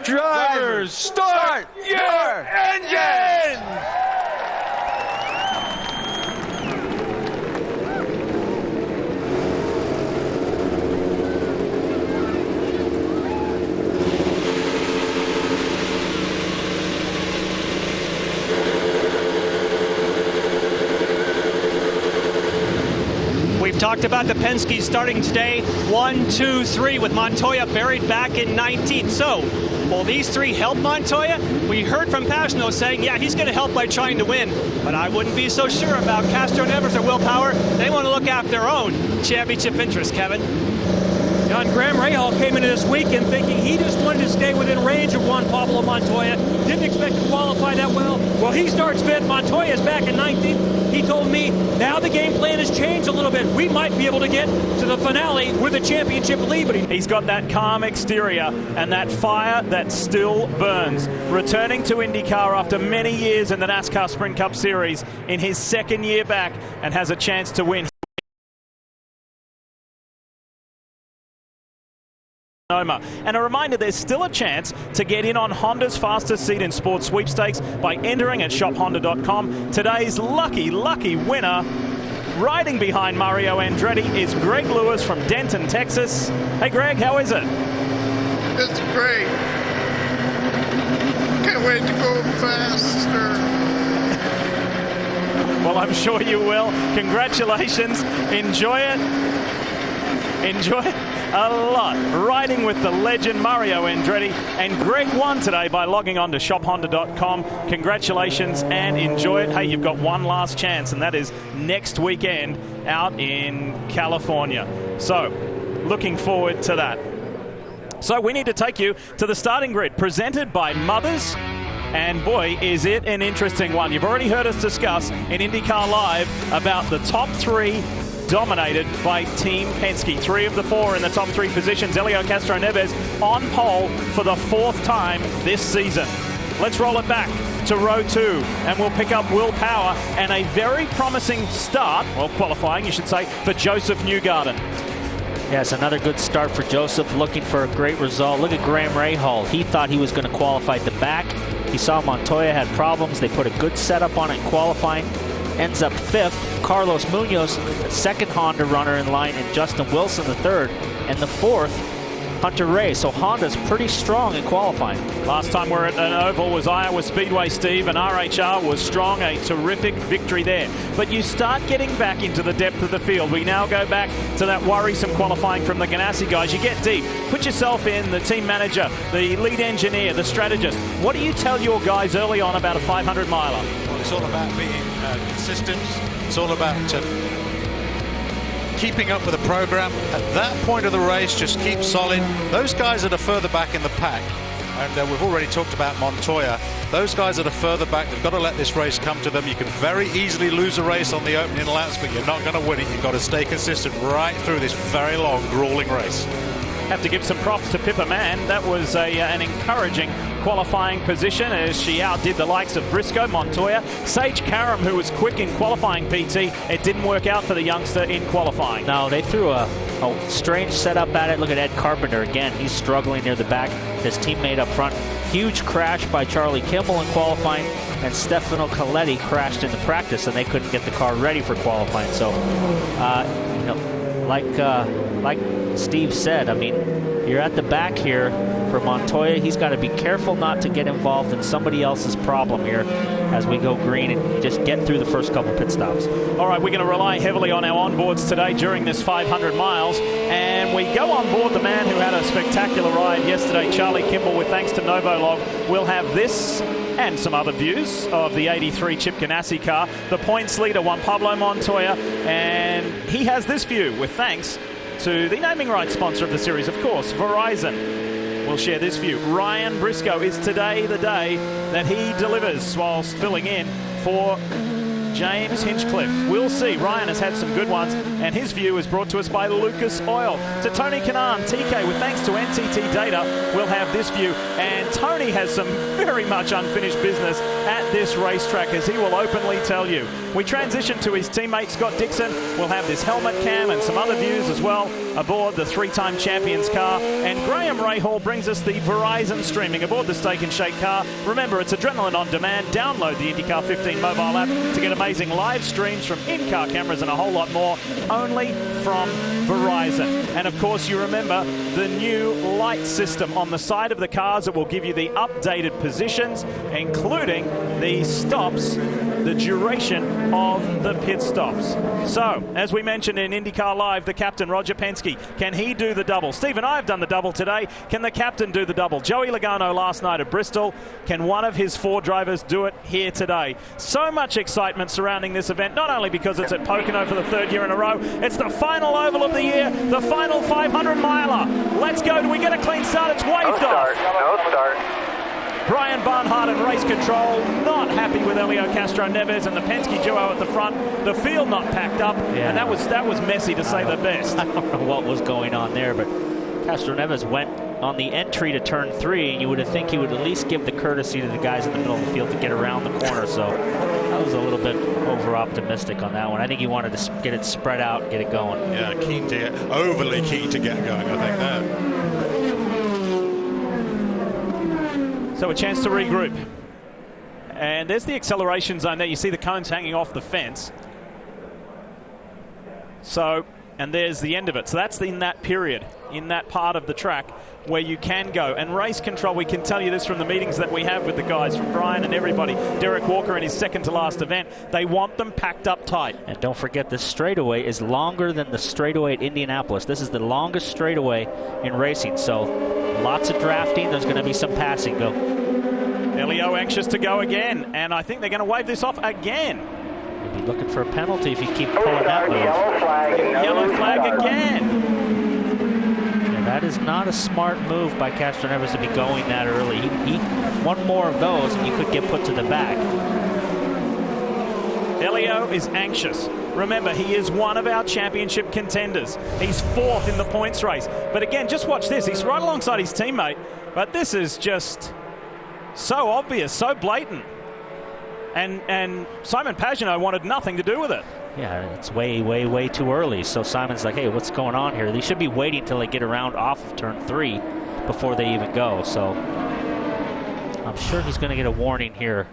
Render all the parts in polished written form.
Drivers, start your engine! We've talked about the Penske starting today, 1, 2, 3, with Montoya buried back in 19th. So, will these three help Montoya? We heard from Pagenaud saying, yeah, he's going to help by trying to win. But I wouldn't be so sure about Castro-Neves or Will Power. They want to look after their own championship interests, Kevin. John Graham-Rahal came into this weekend thinking he just wanted to stay within range of Juan Pablo Montoya. Didn't expect to qualify that well. Well, he starts fifth. Montoya's back in 19th. He told me now the game plan has changed a little bit. We might be able to get to the finale with a championship lead. But he's got that calm exterior and that fire that still burns. Returning to Indycar after many years in the NASCAR Sprint Cup Series in his second year back and has a chance to win. And a reminder, there's still a chance to get in on Honda's fastest seat in sports sweepstakes by entering at shophonda.com. Today's lucky winner, riding behind Mario Andretti, is Greg Lewis from Denton, Texas. Hey Greg, how is it? It's great. Can't wait to go faster. Well, I'm sure you will. Congratulations. Enjoy it. Enjoy it a lot. Riding with the legend Mario Andretti. And Greg won today by logging on to shophonda.com. Congratulations and enjoy it. Hey, you've got one last chance, and that is next weekend out in California. So, looking forward to that. So, we need to take you to the starting grid, presented by Mothers. And boy, is it an interesting one. You've already heard us discuss in IndyCar Live about the top three dominated by Team Penske. 3 of the 4 in the top 3 positions. Helio Castro-Neves on pole for the 4th time this season. Let's roll it back to row 2, and we'll pick up Will Power and a very promising start, well, qualifying, you should say, for Joseph Newgarden. Yes, another good start for Joseph, looking for a great result. Look at Graham-Rahal. He thought he was going to qualify at the back. He saw Montoya had problems. They put a good setup on it in qualifying. Ends up 5th. Carlos Munoz, the 2nd Honda runner in line, and Justin Wilson, the 3rd. And the 4th, Hunter-Reay. So Honda's pretty strong in qualifying. Last time we were at an oval was Iowa Speedway, Steve, and RHR was strong. A terrific victory there. But you start getting back into the depth of the field. We now go back to that worrisome qualifying from the Ganassi guys. You get deep. Put yourself in the team manager, the lead engineer, the strategist. What do you tell your guys early on about a 500-miler? Well, it's all about being consistent. It's all about keeping up with the program. At that point of the race, just keep solid. Those guys that are further back in the pack, and we've already talked about Montoya, those guys that are further back, they've got to let this race come to them. You can very easily lose a race on the opening laps, but you're not going to win it. You've got to stay consistent right through this very long, grueling race. Have to give some props to Pippa Mann. That was an encouraging qualifying position as she outdid the likes of Briscoe, Montoya, Sage Karam, who was quick in qualifying PT. It didn't work out for the youngster in qualifying. No, they threw a strange setup at it. Look at Ed Carpenter again. He's struggling near the back. His teammate up front. Huge crash by Charlie Kimball in qualifying, and Stefano Coletti crashed into practice, and they couldn't get the car ready for qualifying. So, like Steve said, I mean, you're at the back here for Montoya. He's got to be careful not to get involved in somebody else's problem here as we go green and just get through the first couple pit stops. All right, we're going to rely heavily on our onboards today during this 500 miles, and we go on board the man who had a spectacular ride yesterday, Charlie Kimball, with thanks to Novolog. We'll have this and some other views of the 83 Chip Ganassi car, the points leader Juan Pablo Montoya, and he has this view with thanks to the naming rights sponsor of the series, of course, Verizon. We'll share this view. Ryan Briscoe, is today the day that he delivers whilst filling in for James Hinchcliffe. We'll see. Ryan has had some good ones, and his view is brought to us by Lucas Oil. To Tony Kanaan, TK, with thanks to NTT Data, we'll have this view. And Tony has some very much unfinished business at this racetrack, as he will openly tell you. We transition to his teammate Scott Dixon. We'll have this helmet cam and some other views as well aboard the three-time champion's car. And Graham Rahal brings us the Verizon streaming aboard the Steak and Shake car. Remember, it's adrenaline on demand. Download the Indycar 15 mobile app to get amazing live streams from in-car cameras and a whole lot more, only from Verizon. And of course, you remember the new light system on the side of the cars that will give you the updated positions, including the stops, the duration of the pit stops. So, as we mentioned in IndyCar Live, the captain, Roger Penske, can he do the double? Steve and I have done the double today. Can the captain do the double? Joey Logano last night at Bristol. Can one of his four drivers do it here today? So much excitement surrounding this event, not only because it's at Pocono for the third year in a row, it's the final oval of the year, the final 500-miler. Let's go. Do we get a clean start? It's waved off. No start. Brian Barnhart and race control not happy with Helio Castro-Neves and the Penske duo at the front. The field not packed up, and that was messy to say the best. I don't know what was going on there, but Castro-Neves went on the entry to turn 3, and you would think he would at least give the courtesy to the guys in the middle of the field to get around the corner. So I was a little bit over-optimistic on that one. I think he wanted to get it spread out and get it going. Yeah, overly keen to get going, I think that. So a chance to regroup. And there's the acceleration zone there. You see the cones hanging off the fence. So, and there's the end of it. So that's in that period, in that part of the track where you can go. And race control, we can tell you this from the meetings that we have with the guys, from Brian and everybody. Derek Walker in his second to last event. They want them packed up tight. And don't forget, this straightaway is longer than the straightaway at Indianapolis. This is the longest straightaway in racing. So lots of drafting. There's going to be some passing. Go. Helio anxious to go again. And I think they're going to wave this off again. You'll be looking for a penalty if you keep pulling that move. Yellow flag again. Yeah, that is not a smart move by Castro-Neves to be going that early. He one more of those and you could get put to the back. Helio is anxious. Remember, he is one of our championship contenders. He's fourth in the points race. But again, just watch this. He's right alongside his teammate. But this is just so obvious, so blatant. And Simon Pagenaud wanted nothing to do with it. Yeah, it's way, way, way too early. So Simon's like, hey, what's going on here? They should be waiting till they get around off of turn 3 before they even go. So I'm sure he's going to get a warning here.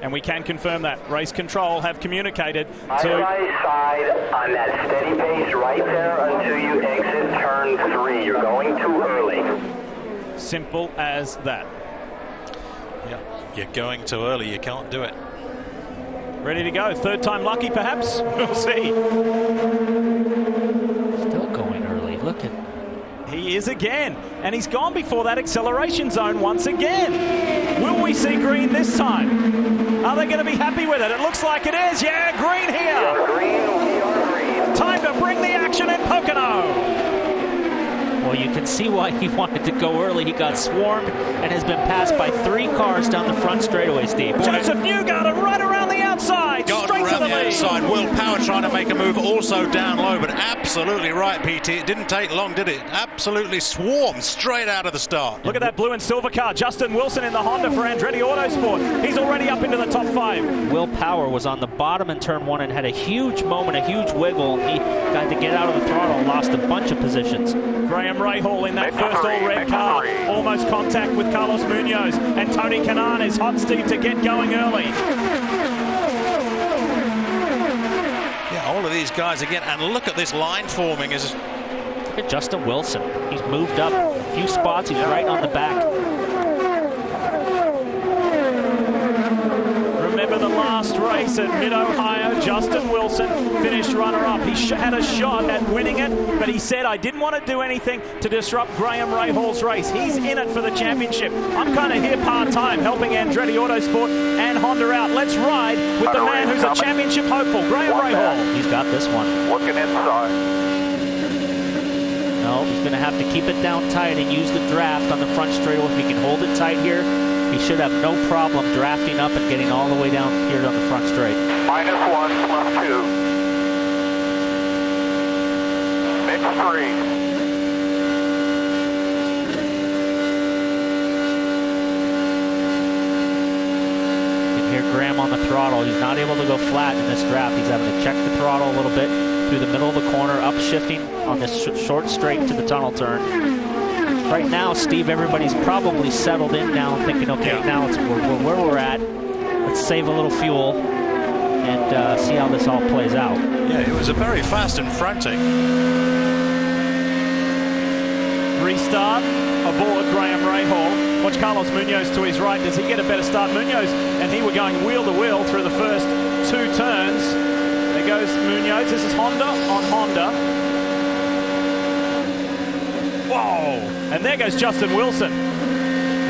And we can confirm that. Race control have communicated to... Right side on that steady pace right there until you exit turn 3. You're going too early. Simple as that. Yeah, you're going too early. You can't do it. Ready to go. Third time lucky, perhaps? We'll see. Still going early. Look at... He is again. And he's gone before that acceleration zone once again. Will we see green this time? Are they going to be happy with it? It looks like it is. Yeah, green here. We are green. Time to bring the action in Pocono. Well, you can see why he wanted to go early. He got swarmed and has been passed by 3 cars down the front straightaway, Steve. Joseph Newgarden right around the outside. Got straight around to the lead. outside. Will Power trying to make a move also down low, but absolutely right, PT. It didn't take long, did it? Absolutely swarmed straight out of the start. Look at that blue and silver car. Justin Wilson in the Honda for Andretti Autosport. He's already up into the top 5. Will Power was on the bottom in turn 1 and had a huge moment, a huge wiggle. He got to get out of the throttle and lost a bunch of positions. Graham Rahal in that first all-red car. Almost contact with Carlos Munoz. And Tony Kanaan is hot, Steve, to get going early. Yeah, all of these guys again. And look at this line forming. Look at Justin Wilson. He's moved up a few spots. He's right on the back. Remember the last race at Mid-Ohio, Justin Wilson finished runner-up. He had a shot at winning it, but he said, I didn't want to do anything to disrupt Graham Rahal's race. He's in it for the championship. I'm kind of here part-time, helping Andretti Autosport and Honda out. Let's ride with the man who's a championship hopeful, Graham Rahal. He's got this one. Looking inside. No, he's going to have to keep it down tight and use the draft on the front straightaway. If he can hold it tight here, he should have no problem drafting up and getting all the way down here on the front straight. -1 +2. Mix 3. Graham on the throttle. He's not able to go flat in this draft. He's having to check the throttle a little bit through the middle of the corner, upshifting on this short straight to the tunnel turn. Right now, Steve, everybody's probably settled in now and thinking, okay, now it's where we're at. Let's save a little fuel and see how this all plays out. Yeah, it was a very fast and frantic. Restart aboard Graham Rahal. Watch Carlos Munoz to his right. Does he get a better start? Munoz and he were going wheel to wheel through the first 2 turns. There goes Munoz. This is Honda on Honda. Whoa! And there goes Justin Wilson.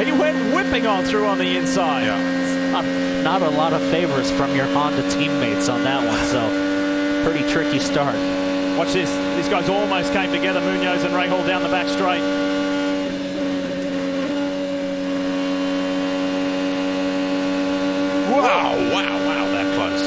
He went whipping on through on the inside. Yeah. Not a lot of favors from your Honda teammates on that one, so pretty tricky start. Watch this. These guys almost came together, Munoz and Rahal down the back straight. Wow, that close.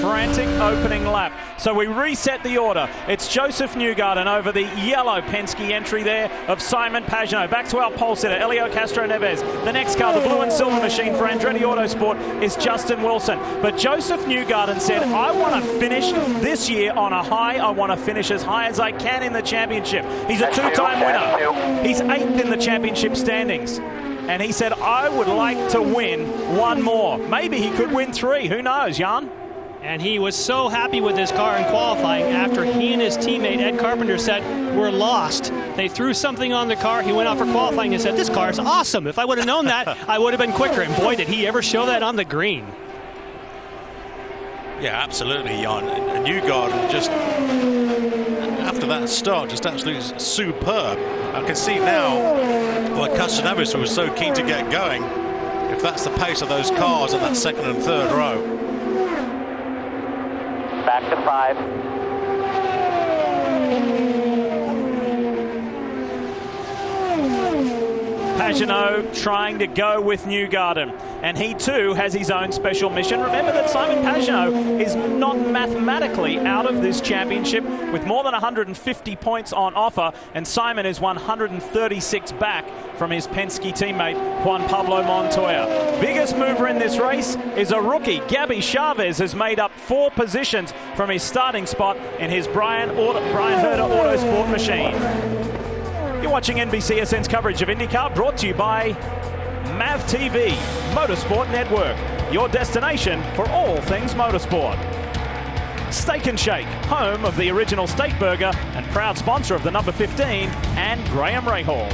Frantic opening lap. So we reset the order. It's Joseph Newgarden over the yellow Penske entry there of Simon Pagenaud. Back to our pole sitter, Elio Castro Neves. The next car, the blue and silver machine for Andretti Autosport, is Justin Wilson. But Joseph Newgarden said, I want to finish this year on a high. I want to finish as high as I can in the championship. He's a 2-time winner. He's 8th in the championship standings. And he said, I would like to win 1 more. Maybe he could win 3. Who knows, Jan? And he was so happy with his car in qualifying after he and his teammate Ed Carpenter said, we're lost. They threw something on the car. He went out for qualifying and said, this car is awesome. If I would have known that, I would have been quicker. And boy, did he ever show that on the green. Yeah, absolutely, Jan. And Newgarden just, after that start, just absolutely superb. I can see now why Castroneves was so keen to get going. If that's the pace of those cars in that 2nd and 3rd row. Back to 5. Pagenaud trying to go with Newgarden, and he too has his own special mission. Remember that Simon Pagenaud is not mathematically out of this championship with more than 150 points on offer, and Simon is 136 back from his Penske teammate Juan Pablo Montoya. Biggest mover in this race is a rookie. Gabby Chavez has made up 4 positions from his starting spot in his Brian Herter Autosport machine. You're watching NBCSN's coverage of IndyCar, brought to you by MAV TV, Motorsport Network, your destination for all things motorsport. Steak and Shake, home of the original steak burger and proud sponsor of the number 15 and Graham Rahal.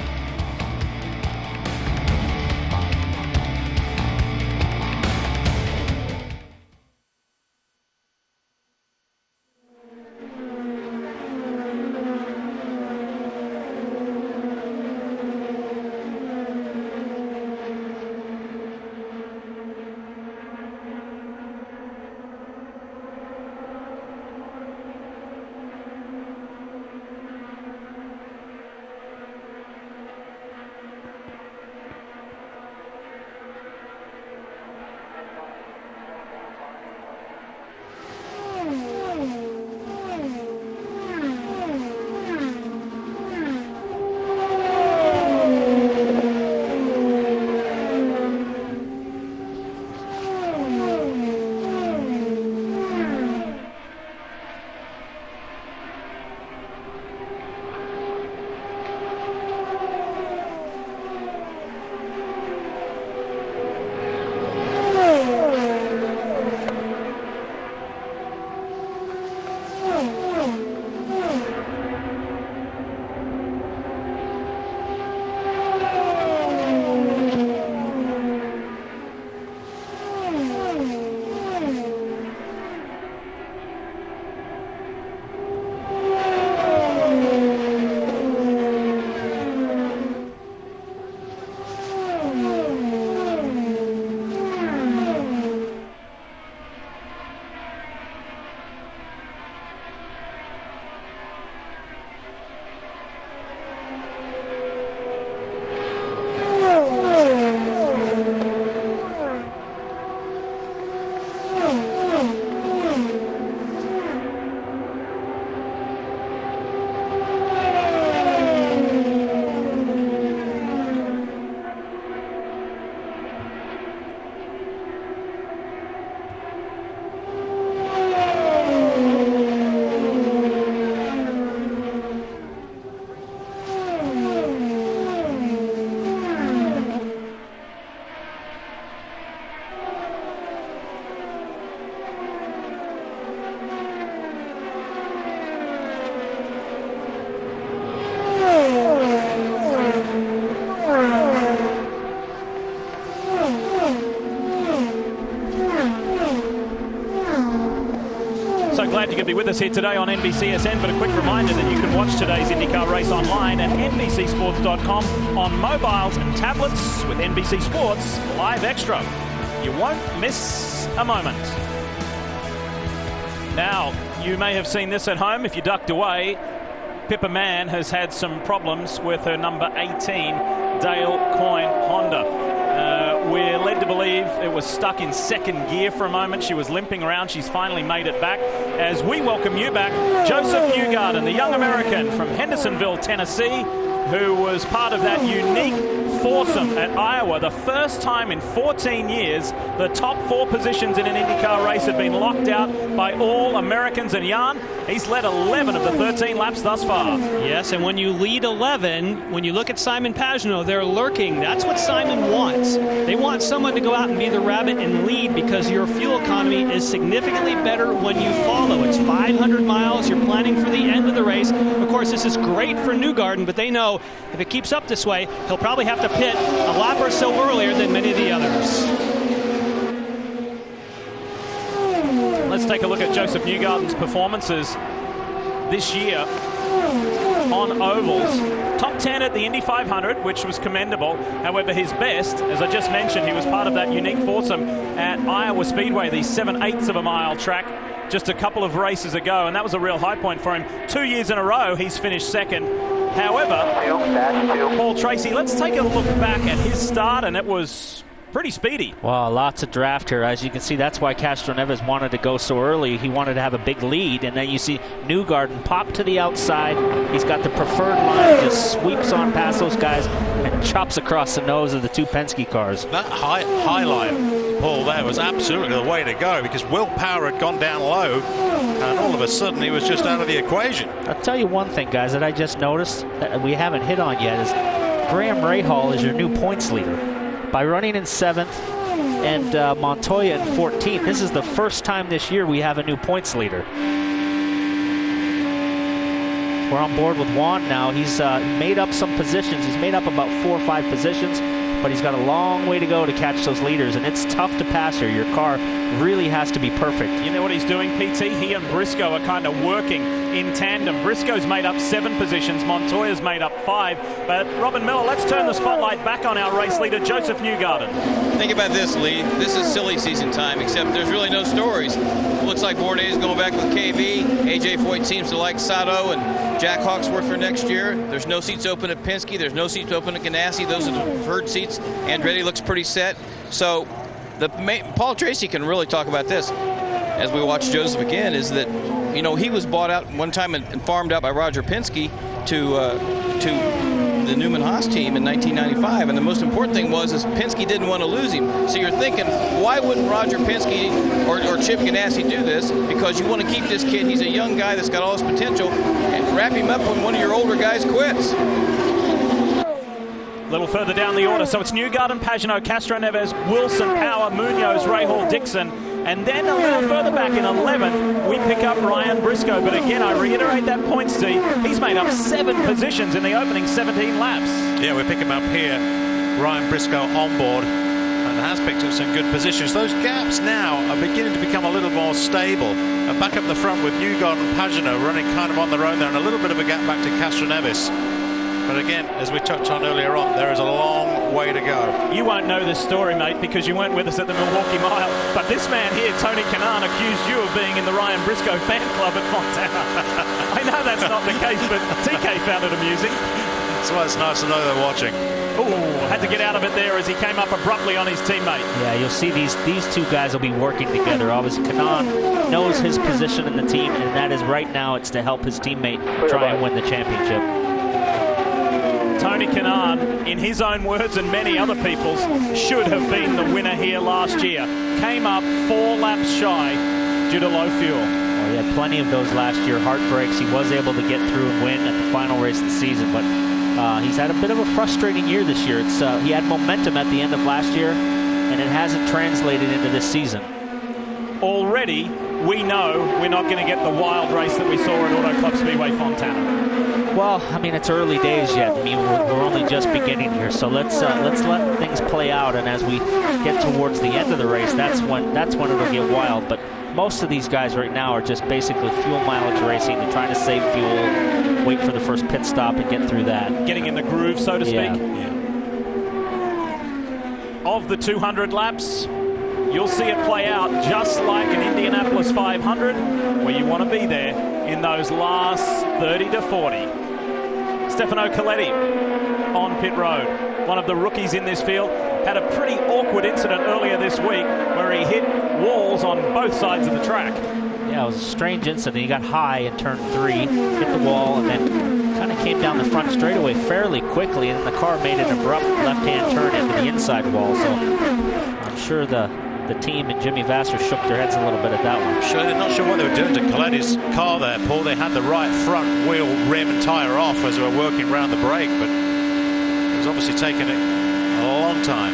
could be with us here today on NBCSN, but a quick reminder that you can watch today's IndyCar race online at NBCSports.com on mobiles and tablets with NBC Sports Live Extra. You won't miss a moment. Now, you may have seen this at home if you ducked away. Pippa Mann has had some problems with her number 18 Dale Coyne Honda. We're led to believe it was stuck in second gear for a moment. She was limping around. She's finally made it back. As we welcome you back, Joseph Newgarden, the young American from Hendersonville, Tennessee, who was part of that unique foursome at Iowa. The first time in 14 years the top 4 positions in an IndyCar race had been locked out by all Americans. And Jan, he's led 11 of the 13 laps thus far. Yes, and when you lead 11, when you look at Simon Pagenaud, they're lurking. That's what Simon wants. They want someone to go out and be the rabbit and lead, because your fuel economy is significantly better when you follow. It's 500 miles. You're planning for the end of the race. Of course, this is great for Newgarden, but they know if it keeps up this way, he'll probably have to pit a lap or so earlier than many of the others. Let's take a look at Joseph Newgarden's performances this year on ovals. Top 10 at the Indy 500, which was commendable. However, his best, as I just mentioned, he was part of that unique foursome at Iowa Speedway, the 7/8 of a mile track, just a couple of races ago, and that was a real high point for him. 2 years in a row, he's finished second. However, Paul Tracy, let's take a look back at his start, and it was pretty speedy. Well, lots of draft here. As you can see, that's why Castroneves wanted to go so early. He wanted to have a big lead, and then you see Newgarden pop to the outside. He's got the preferred line, just sweeps on past those guys and chops across the nose of the 2 Penske cars. That high line, Paul, there was absolutely the way to go, because Will Power had gone down low, and all of a sudden he was just out of the equation. I'll tell you one thing, guys, that I just noticed that we haven't hit on yet is Graham Rahal is your new points leader. By running in 7th and Montoya in 14th, this is the first time this year we have a new points leader. We're on board with Juan now. He's made up some positions. He's made up about 4 or 5 positions, but he's got a long way to go to catch those leaders, and it's tough to pass here. Your car really has to be perfect. You know what he's doing, PT? He and Briscoe are kind of working in tandem. Briscoe's made up 7 positions. Montoya's made up 5. But Robin Miller, let's turn the spotlight back on our race leader, Joseph Newgarden. Think about this, Lee. This is silly season time, except there's really no stories. Looks like Bourdais going back with KV. AJ Foyt seems to like Sato and Jack Hawksworth for next year. There's no seats open at Penske. There's no seats open at Ganassi. Those are the preferred seats. Andretti looks pretty set. So Paul Tracy can really talk about this as we watch Joseph again, is that, you know, he was bought out one time and farmed out by Roger Penske to the Newman Haas team in 1995, and the most important thing was Penske didn't want to lose him. So you're thinking, why wouldn't Roger Penske or Chip Ganassi do this? Because you want to keep this kid. He's a young guy that's got all this potential, and wrap him up when one of your older guys quits. A little further down the order, so it's Newgarden, Pagenaud, Castroneves, Wilson, Power, Munoz, Rahal, Dixon. And then a little further back in 11th, we pick up Ryan Briscoe. But again, I reiterate that point, Steve. He's made up 7 positions in the opening 17 laps. Yeah, we pick him up here. Ryan Briscoe on board, and has picked up some good positions. Those gaps now are beginning to become a little more stable. And back up the front with Newgarden and Pagenaud running kind of on their own there, and a little bit of a gap back to Castroneves. But again, as we touched on earlier on, there is a long way to go. You won't know this story, mate, because you weren't with us at the Milwaukee Mile. But this man here, Tony Kanaan, accused you of being in the Ryan Briscoe fan club at Fontana. I know that's not the case, but TK found it amusing. That's why it's nice to know they're watching. Oh, had to get out of it there as he came up abruptly on his teammate. Yeah, you'll see these 2 guys will be working together. Obviously, Kanaan knows his position in the team, and that is right now it's to help his teammate try and win the championship. Tony Kanaan, in his own words and many other people's, should have been the winner here last year. Came up 4 laps shy due to low fuel. Well, he had plenty of those last year, heartbreaks. He was able to get through and win at the final race of the season, but he's had a bit of a frustrating year this year. He had momentum at the end of last year, and it hasn't translated into this season. Already, we know we're not going to get the wild race that we saw at Auto Club Speedway Fontana. Well, I mean, it's early days yet. I mean, we're only just beginning here, so let's let things play out. And as we get towards the end of the race, that's when it'll get wild. But most of these guys right now are just basically fuel mileage racing. They're trying to save fuel, wait for the first pit stop and get through that. Getting in the groove, so to speak. Yeah. Of the 200 laps, you'll see it play out just like an Indianapolis 500, where you want to be there in those last 30 to 40. Stefano Coletti on pit road, one of the rookies in this field, had a pretty awkward incident earlier this week where he hit walls on both sides of the track. Yeah, it was a strange incident. He got high in turn 3, hit the wall, and then kind of came down the front straightaway fairly quickly, and the car made an abrupt left-hand turn into the inside wall. So I'm sure the team and Jimmy Vasser shook their heads a little bit at that one. Sure, they're not sure what they were doing to Coletti's car there, Paul. They had the right front wheel rim and tyre off as they were working around the brake, but it was obviously taking it a long time.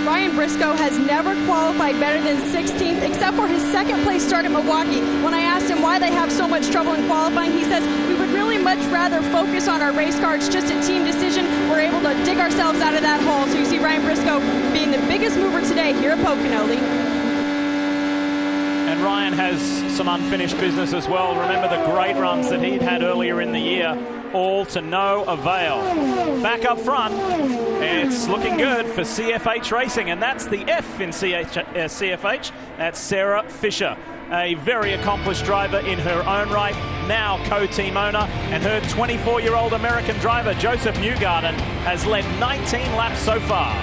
Ryan Briscoe has never qualified better than 16th, except for his second place start at Milwaukee. When I asked him why they have so much trouble in qualifying, he says, we would really much rather focus on our race car. It's just a team decision. We're able to dig ourselves out of that hole. So you see Ryan Briscoe being the biggest mover today here at Pocono. And Ryan has some unfinished business as well. Remember the great runs that he'd had earlier in the year, all to no avail. Back up front, it's looking good for CFH Racing, and that's the F in CFH. That's Sarah Fisher, a very accomplished driver in her own right, now co-team owner, and her 24-year-old American driver, Joseph Newgarden, has led 19 laps so far.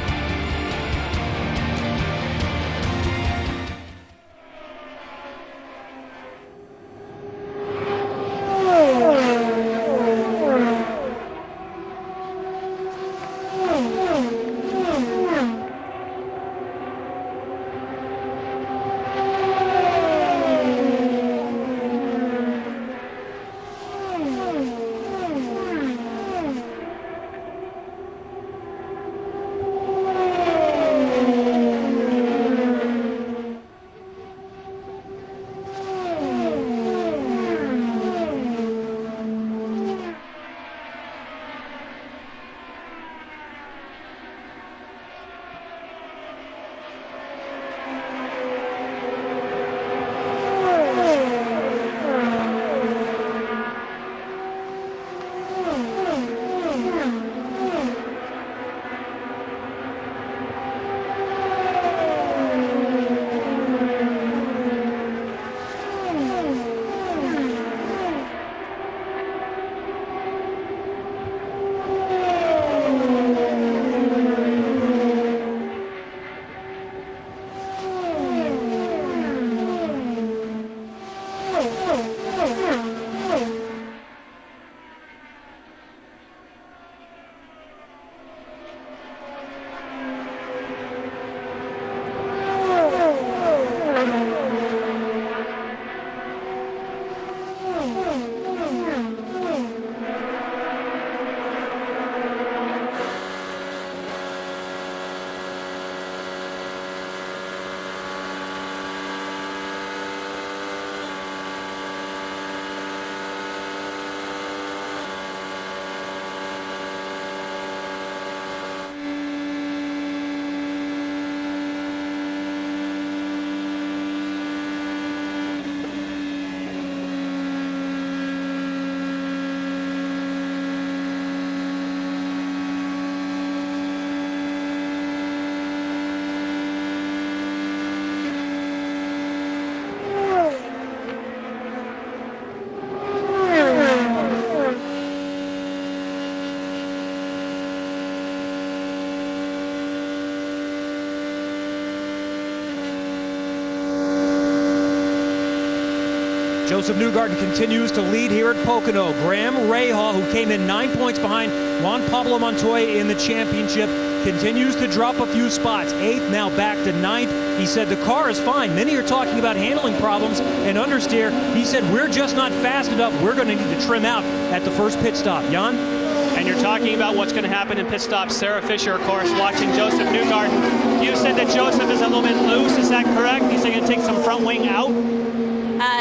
Joseph Newgarden continues to lead here at Pocono. Graham Rahal, who came in 9 points behind Juan Pablo Montoya in the championship, continues to drop a few spots. 8th, now back to 9th. He said the car is fine. Many are talking about handling problems and understeer. He said, we're just not fast enough. We're going to need to trim out at the first pit stop. Jan? And you're talking about what's going to happen in pit stop. Sarah Fisher, of course, watching Joseph Newgarden. You said that Joseph is a little bit loose. Is that correct? He's going to take some front wing out?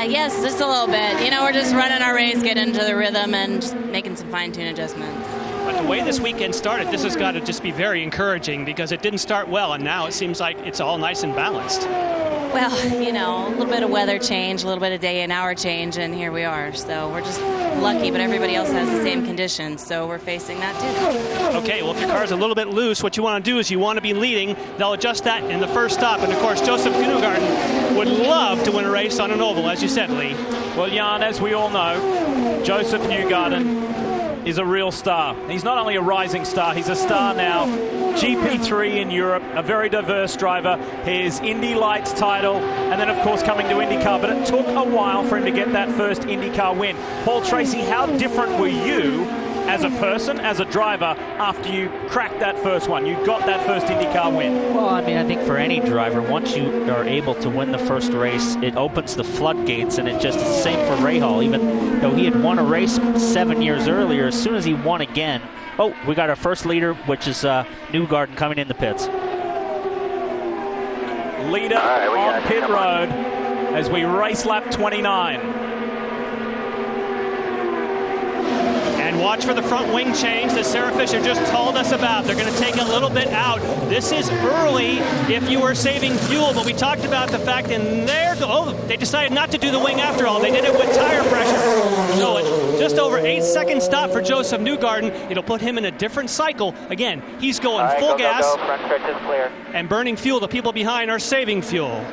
Yes, just a little bit. You know, we're just running our race, getting into the rhythm, and just making some fine-tune adjustments. But the way this weekend started, this has got to just be very encouraging because it didn't start well, and now it seems like it's all nice and balanced. Well, you know, a little bit of weather change, a little bit of day and hour change, and here we are. So we're just lucky, but everybody else has the same conditions, so we're facing that too. Okay, well, if your car's a little bit loose, what you want to do is you want to be leading. They'll adjust that in the first stop. And, of course, Joseph Newgarden would love to win a race on an oval, as you said, Lee. Well, Jan, as we all know, Joseph Newgarden is a real star. He's not only a rising star, he's a star now. GP3 in Europe, a very diverse driver. His Indy Lights title, and then, of course, coming to IndyCar. But it took a while for him to get that first IndyCar win. Paul Tracy, how different were you as a person, as a driver, after you cracked that first one? You got that first IndyCar win. Well, I mean, I think for any driver, once you are able to win the first race, it opens the floodgates, and it just is the same for Rahal. Even though he had won a race 7 years earlier, as soon as he won again, oh, we got our first leader, which is Newgarden coming in the pits. Leader on pit road as we race lap 29. And watch for the front wing change that Sarah Fisher just told us about. They're going to take a little bit out. This is early if you were saving fuel, but we talked about the fact in there, they decided not to do the wing after all. They did it with tire pressure. So just over 8 second stop for Joseph Newgarden. It'll put him in a different cycle. Again, he's going full gas Front stretch is clear. and burning fuel. The people behind are saving fuel.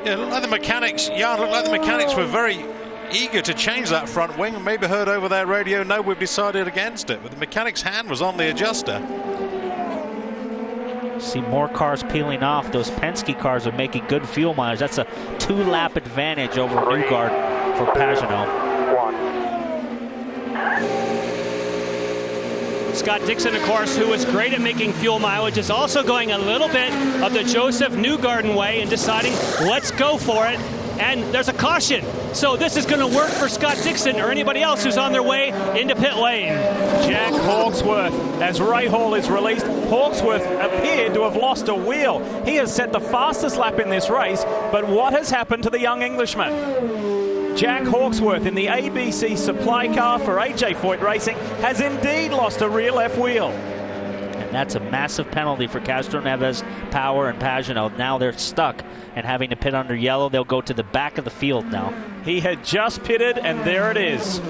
Yeah, look like the mechanics. Yeah, look like the mechanics were very eager to change that front wing, and maybe heard over their radio, no, we've decided against it. But the mechanic's hand was on the adjuster. See more cars peeling off. Those Penske cars are making good fuel mileage. That's a 2-lap advantage over Newgarden for Pagenaud. Scott Dixon, of course, who was great at making fuel mileage, is also going a little bit of the Joseph Newgarden way and deciding, let's go for it. And there's a caution. So this is going to work for Scott Dixon or anybody else who's on their way into pit lane. Jack Hawksworth, as Rahal is released, Hawksworth appeared to have lost a wheel. He has set the fastest lap in this race, but what has happened to the young Englishman? Jack Hawksworth in the ABC supply car for AJ Foyt Racing has indeed lost a rear left wheel. And that's a massive penalty for Castroneves, Power, and Pagenaud. Now they're stuck and having to pit under yellow. They'll go to the back of the field now. He had just pitted, and there it is.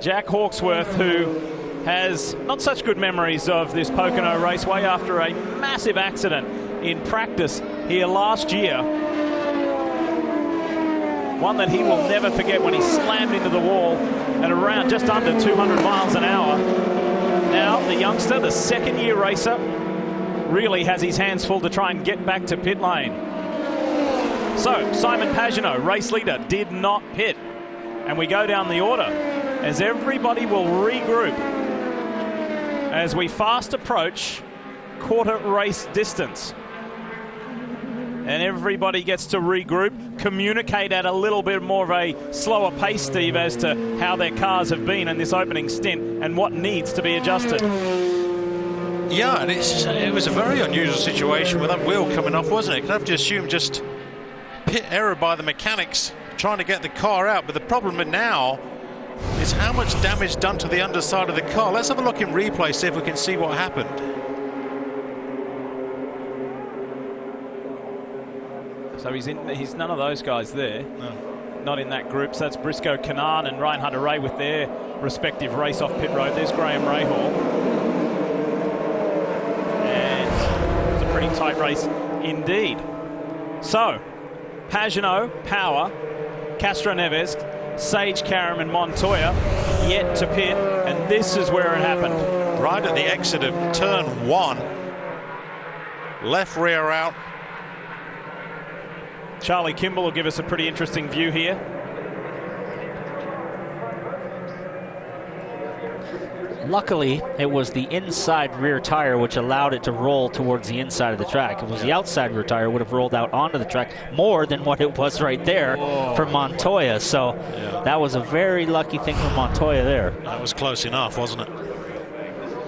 Jack Hawksworth, who has not such good memories of this Pocono Raceway after a massive accident in practice here last year. One that he will never forget when he slammed into the wall at around just under 200 miles an hour. Now the youngster, the second-year racer, really has his hands full to try and get back to pit lane. So Simon Pagenaud, race leader, did not pit. And we go down the order as everybody will regroup as we fast approach quarter race distance. And everybody gets to regroup, communicate at a little bit more of a slower pace, Steve, as to how their cars have been in this opening stint and what needs to be adjusted. Yeah, and it was a very unusual situation with that wheel coming off, wasn't it? Could have just assumed just pit error by the mechanics trying to get the car out. But the problem now is how much damage done to the underside of the car. Let's have a look in replay, see if we can see what happened. So he's none of those guys there. No. Not in that group. So that's Briscoe Canaan and Ryan Hunter-Reay with their respective race off pit road. There's Graham Rahal. And it was a pretty tight race indeed. So, Pagenaud, Power, Castroneves, Sage, Karam and Montoya yet to pit, and this is where it happened. Right at the exit of turn 1. Left rear out. Charlie Kimball will give us a pretty interesting view here. Luckily, it was the inside rear tire which allowed it to roll towards the inside of the track. If it was the outside rear tire, it would have rolled out onto the track more than what it was right there for Montoya. So that was a very lucky thing for Montoya there. That was close enough, wasn't it?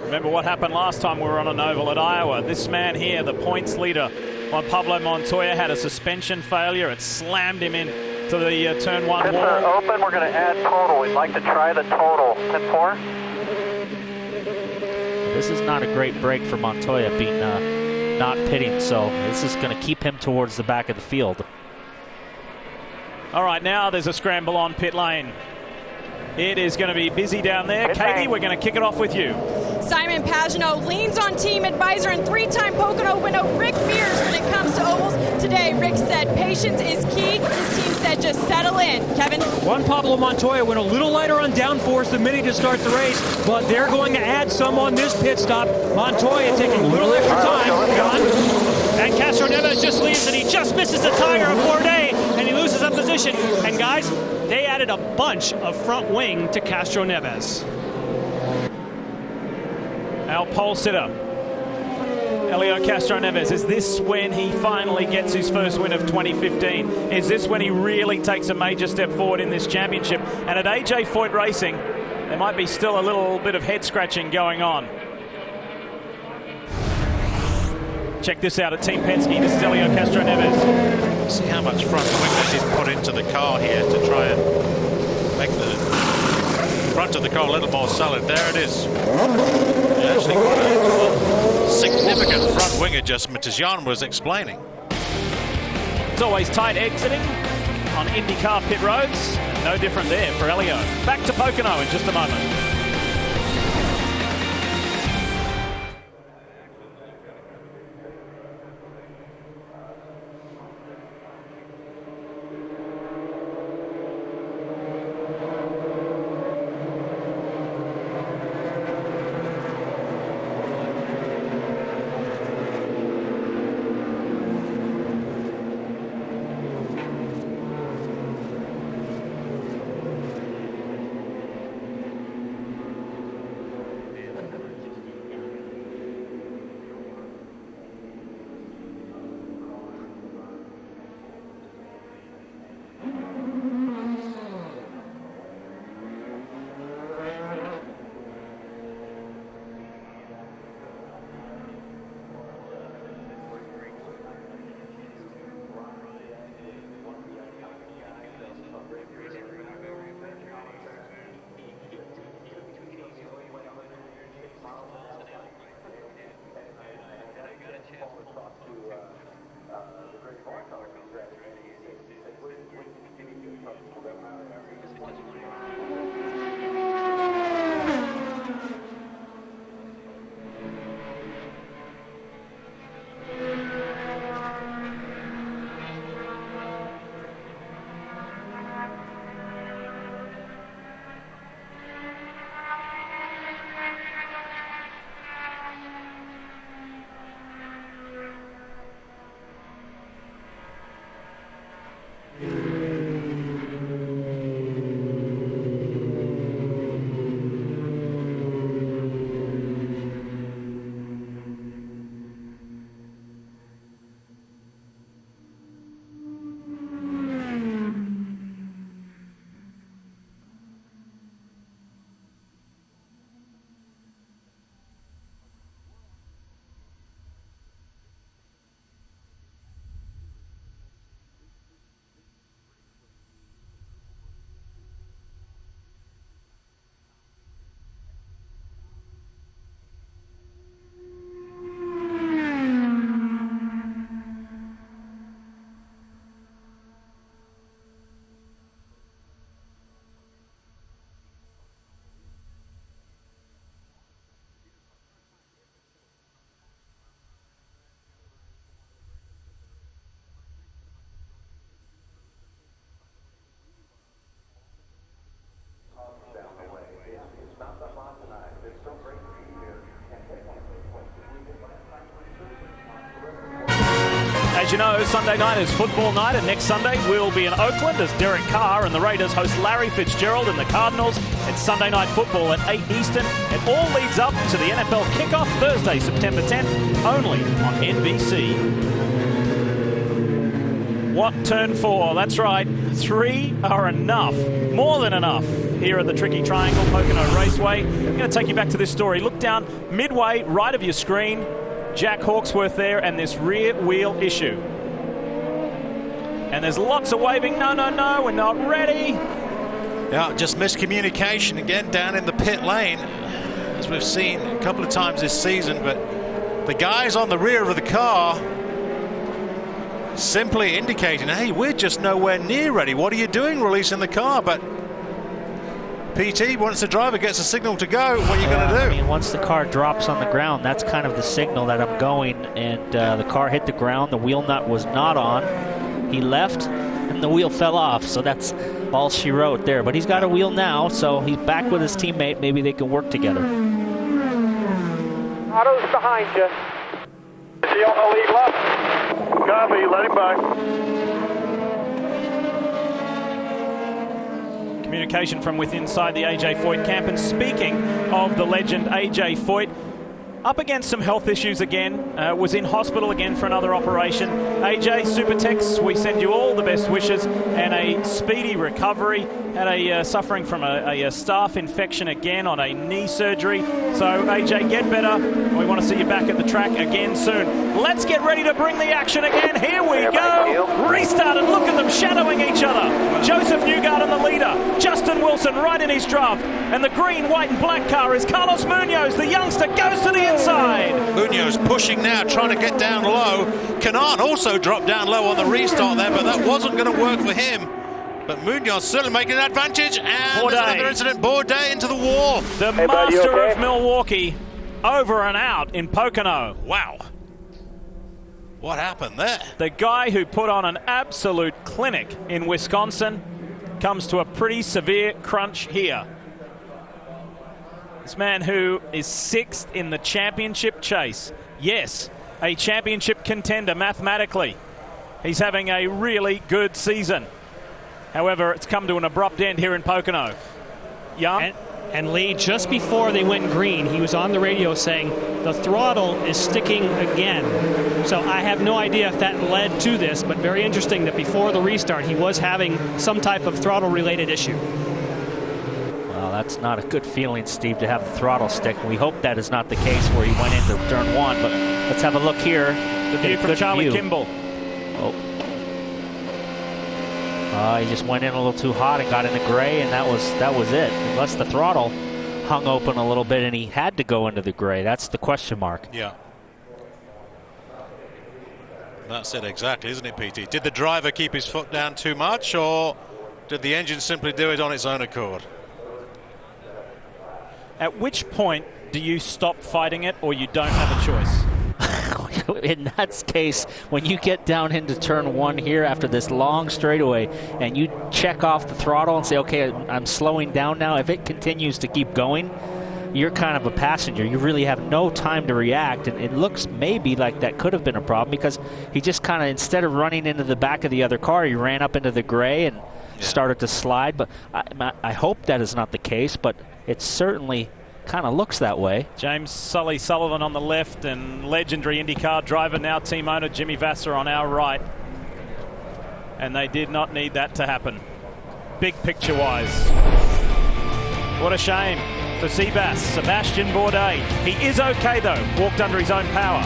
Remember what happened last time we were on an oval at Iowa. This man here, the points leader, Juan Pablo Montoya, had a suspension failure. It slammed him in to the turn 1 Pits wall. are open. We're going to add total. We'd like to try the total. 10-4. This is not a great break for Montoya being not pitting, so this is going to keep him towards the back of the field. All right, now there's a scramble on pit lane. It is going to be busy down there. Katie, we're going to kick it off with you. Simon Pagenaud leans on team advisor and three-time Pocono winner Rick Mears when it comes to ovals. Today, Rick said patience is key. His team said just settle in. Kevin? Juan Pablo Montoya went a little lighter on downforce than many to start the race, but they're going to add some on this pit stop. Montoya taking a little extra time. And Castro Neves just leaves, and he just misses the tire of Bourdais, and he loses a position. And guys, they added a bunch of front wing to Castro Neves. Our pole sitter, Helio Castro Neves. Is this when he finally gets his first win of 2015? Is this when he really takes a major step forward in this championship? And at AJ Foyt Racing, there might be still a little bit of head scratching going on. Check this out at Team Penske. This is Helio Castro Neves. See how much front wing he's put into the car here to try and make the front of the car a little more solid. There it is. Actually got a significant front wing adjustment, as Jan was explaining. It's always tight exiting on Indycar pit roads. No different there for Helio. Back to Pocono in just a moment. As you know, Sunday night is football night, and next Sunday we'll be in Oakland as Derek Carr and the Raiders host Larry Fitzgerald and the Cardinals. It's Sunday night football at 8 Eastern. It all leads up to the NFL kickoff Thursday, September 10th, only on NBC. What turn 4? That's right, 3 are enough, more than enough. Here at the Tricky Triangle, Pocono Raceway. I'm going to take you back to this story. Look down midway, right of your screen. Jack Hawksworth there, and this rear wheel issue. And there's lots of waving. No, we're not ready. Yeah, just miscommunication again down in the pit lane. as we've seen a couple of times this season, but the guys on the rear of the car simply indicating, hey, we're just nowhere near ready. What are you doing releasing the car? But PT, once the driver gets a signal to go, what are you going to do? I mean, once the car drops on the ground, that's kind of the signal that I'm going, and the car hit the ground. The wheel nut was not on. He left, and the wheel fell off, so that's all she wrote there. But he's got a wheel now, so he's back with his teammate. Maybe they can work together. Otto's behind you. Is he on the lead left? Copy, let him by. Communication from within inside the AJ Foyt camp. And speaking of the legend AJ Foyt, up against some health issues again, was in hospital again for another operation. AJ, Supertex, we send you all the best wishes and a speedy recovery. Had a suffering from a staph infection again on a knee surgery. So AJ, get better. We want to see you back at the track again soon. Let's get ready to bring the action again. Here we go. Restart, and look at them shadowing each other. Joseph Newgard in the leader. Justin Wilson right in his draft. And the green, white and black car is Carlos Munoz. The youngster goes to the inside. Munoz pushing now, trying to get down low. Canaan also dropped down low on the restart there, but that wasn't going to work for him. But Munoz certainly making an advantage, and there's another incident. Bourdais into the wall. The master of Milwaukee over and out in Pocono. Wow. What happened there? The guy who put on an absolute clinic in Wisconsin comes to a pretty severe crunch here. This man who is 6th in the championship chase. Yes, a championship contender mathematically. He's having a really good season. However, it's come to an abrupt end here in Pocono. Jan? And Lee, just before they went green, he was on the radio saying the throttle is sticking again. So I have no idea if that led to this, but very interesting that before the restart, he was having some type of throttle-related issue. Well, that's not a good feeling, Steve, to have the throttle stick. We hope that is not the case where he went into turn 1, but let's have a look here. The view from Charlie Kimball. He just went in a little too hot and got into gray, and that was it. Unless the throttle hung open a little bit and he had to go into the gray. That's the question mark. Yeah. That's it exactly, isn't it, PT? Did the driver keep his foot down too much, or did the engine simply do it on its own accord? At which point do you stop fighting it, or you don't have a choice? In that case, when you get down into turn 1 here after this long straightaway and you check off the throttle and say, okay, I'm slowing down now, if it continues to keep going, you're kind of a passenger. You really have no time to react, and it looks maybe like that could have been a problem because he just kind of, instead of running into the back of the other car, he ran up into the gray and started to slide. But I hope that is not the case, but it certainly kind of looks that way. James Sully Sullivan on the left, and legendary Indycar driver, now team owner Jimmy Vasser on our right. And they did not need that to happen. Big picture wise. What a shame for Seabass. Sebastian Bourdais. He is okay though, walked under his own power.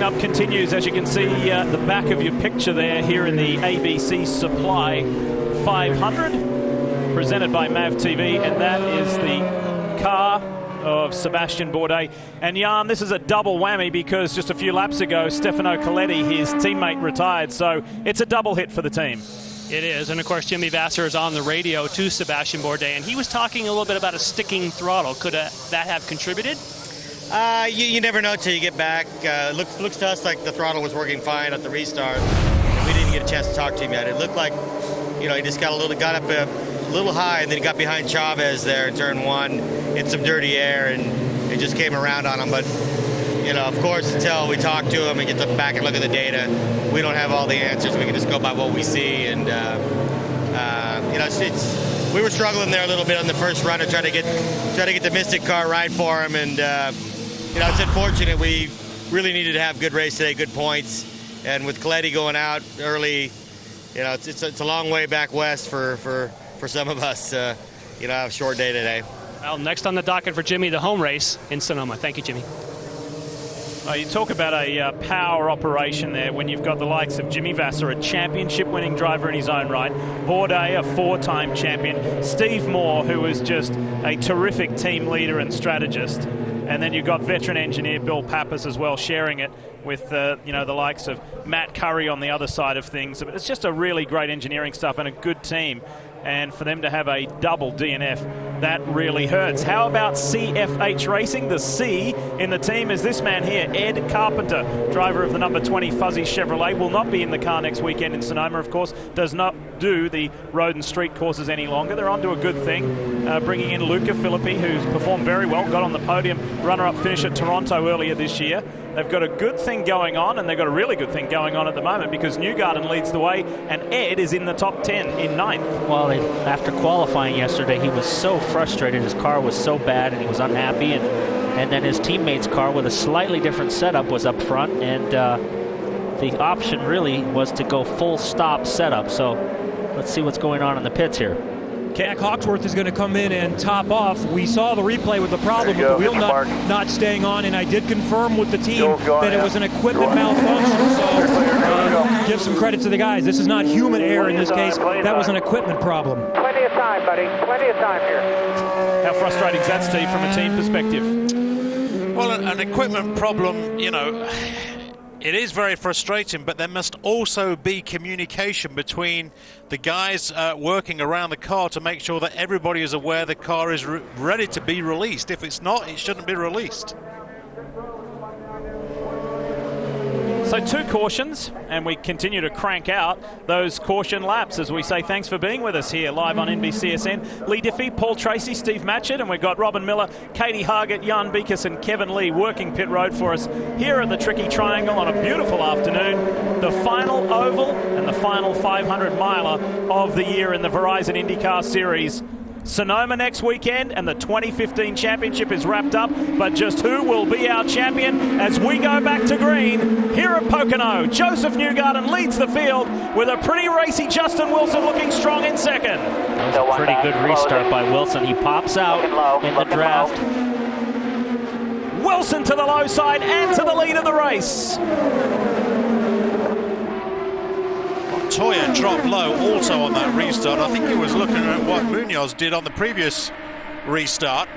cleanup continues, as you can see the back of your picture there here in the ABC Supply 500, presented by MAV TV, and that is the car of Sebastian Bourdais. And Jan, this is a double whammy because just a few laps ago, Stefano Coletti, his teammate, retired, so it's a double hit for the team. It is, and of course Jimmy Vasser is on the radio to Sebastian Bourdais, and he was talking a little bit about a sticking throttle. Could that have contributed? You never know till you get back. Looks to us like the throttle was working fine at the restart. We didn't get a chance to talk to him yet. It looked like, he just got up a little high, and then he got behind Chavez there in turn one, hit some dirty air, and it just came around on him. But of course, until we talk to him and get back and look at the data, we don't have all the answers. We can just go by what we see, and we were struggling there a little bit on the first run to try to get the Mystic car right for him, and it's unfortunate. We really needed to have good race today, good points, and with Coletti going out early, it's a long way back west for some of us. Have a short day today. Well, next on the docket for Jimmy, the home race in Sonoma. Thank you, Jimmy. You talk about a power operation there when you've got the likes of Jimmy Vasser, a championship-winning driver in his own right, Bourdais, a four-time champion, Steve Moore, who is just a terrific team leader and strategist, and then you've got veteran engineer Bill Pappas as well, sharing it with the likes of Matt Curry on the other side of things. But it's just a really great engineering stuff and a good team. And for them to have a double DNF, that really hurts. How about CFH Racing? The C in the team is this man here, Ed Carpenter, driver of the number 20 Fuzzy Chevrolet. Will not be in the car next weekend in Sonoma, of course. Does not do the road and street courses any longer. They're onto a good thing, bringing in Luca Filippi, who's performed very well, got on the podium, runner-up finish at Toronto earlier this year. They've got a good thing going on, and they've got a really good thing going on at the moment because Newgarden leads the way, and Ed is in the top 10 in 9th. Well, after qualifying yesterday, he was so frustrated. His car was so bad, and he was unhappy. And then his teammate's car with a slightly different setup was up front, and the option really was to go full stop setup. So let's see what's going on in the pits here. Jack Hawksworth is going to come in and top off. We saw the replay with the problem with the wheel not staying on, and I did confirm with the team that it was an equipment malfunction. So give some credit to the guys. This is not human error in this case. That was an equipment problem. Plenty of time, buddy. Plenty of time here. How frustrating is that, Steve, from a team perspective? Well, an equipment problem, it is very frustrating, but there must also be communication between the guys working around the car to make sure that everybody is aware the car is ready to be released. If it's not, it shouldn't be released. So 2 cautions, and we continue to crank out those caution laps as we say thanks for being with us here live on NBCSN. Lee Diffie, Paul Tracy, Steve Matchett, and we've got Robin Miller, Katie Hargett, Jan Beekes and Kevin Lee working pit road for us here at the Tricky Triangle on a beautiful afternoon. The final oval and the final 500-miler of the year in the Verizon Indycar Series. Sonoma next weekend, and the 2015 championship is wrapped up, but just who will be our champion as we go back to green here at Pocono? Joseph Newgarden leads the field with a pretty racy Justin Wilson looking strong in second. That was a pretty good restart by Wilson. He pops out in the draft. Wilson to the low side and to the lead of the race. Montoya dropped low also on that restart. I think he was looking at what Munoz did on the previous restart.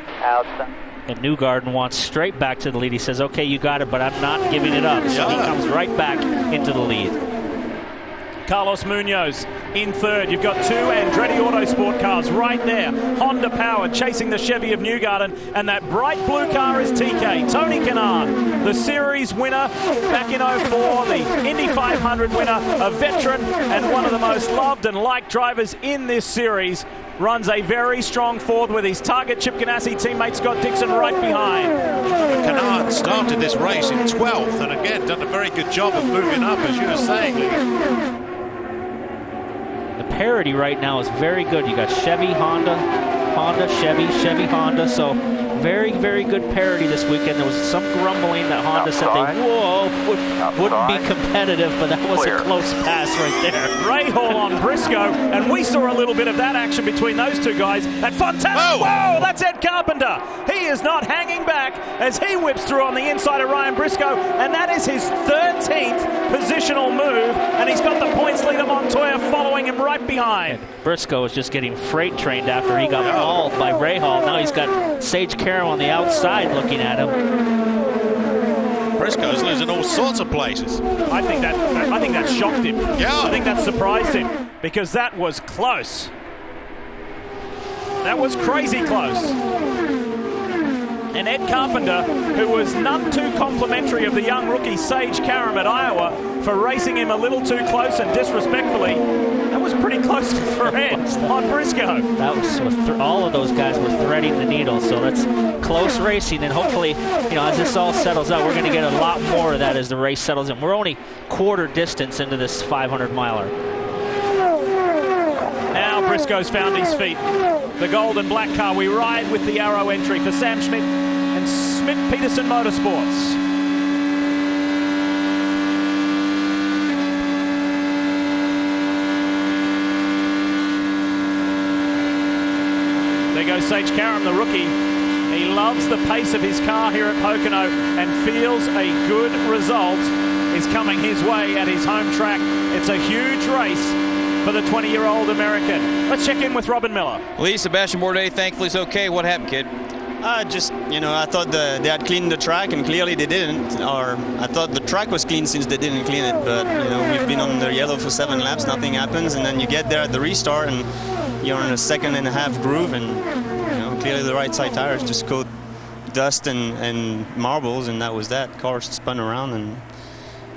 And Newgarden wants straight back to the lead. He says, okay, you got it, but I'm not giving it up. So he comes right back into the lead. Carlos Munoz in third. You've got 2 Andretti Autosport cars right there. Honda powered, chasing the Chevy of Newgarden. And that bright blue car is TK. Tony Kanaan, the series winner back in 04, the Indy 500 winner, a veteran and one of the most loved and liked drivers in this series. Runs a very strong fourth with his target Chip Ganassi teammate Scott Dixon right behind. Kanaan started this race in 12th and again done a very good job of moving up, as you were saying, Lee. The parity right now is very good. You got Chevy, Honda, Chevy, Honda. So Very, very good parity this weekend. There was some grumbling that Honda said they wouldn't be competitive, but that was a close pass right there. Rahal on Briscoe, and we saw a little bit of that action between those two guys at Fontana. Whoa, that's Ed Carpenter. He is not hanging back as he whips through on the inside of Ryan Briscoe, and that is his 13th positional move, and he's got the points leader Montoya following him right behind. Briscoe was just getting freight trained after he got mauled by Rahal. Now he's got Sage Karam on the outside looking at him. Briscoe's losing all sorts of places. I think that shocked him. Yeah. I think that surprised him because that was close. That was crazy close. And Ed Carpenter, who was none too complimentary of the young rookie Sage Karam at Iowa for racing him a little too close and disrespectfully, that was pretty close for Ed on Briscoe. That was all of those guys were threading the needle, so that's close racing, and hopefully, as this all settles out, we're going to get a lot more of that as the race settles in. We're only quarter distance into this 500-miler. Now Briscoe's found his feet. The gold and black car. We ride with the Arrow entry for Sam Schmidt and Schmidt-Peterson Motorsports. There goes Sage Karam, the rookie. He loves the pace of his car here at Pocono and feels a good result is coming his way at his home track. It's a huge race for the 20-year-old American. Let's check in with Robin Miller. Lee, Sebastian Bourdais, thankfully is okay. What happened, kid? I thought they had cleaned the track, and clearly they didn't. Or I thought the track was clean since they didn't clean it. But, we've been on the yellow for 7 laps, nothing happens. And then you get there at the restart, and you're in a 2.5 groove, and, clearly the right side tires just coat dust and marbles, and that was that. Car spun around and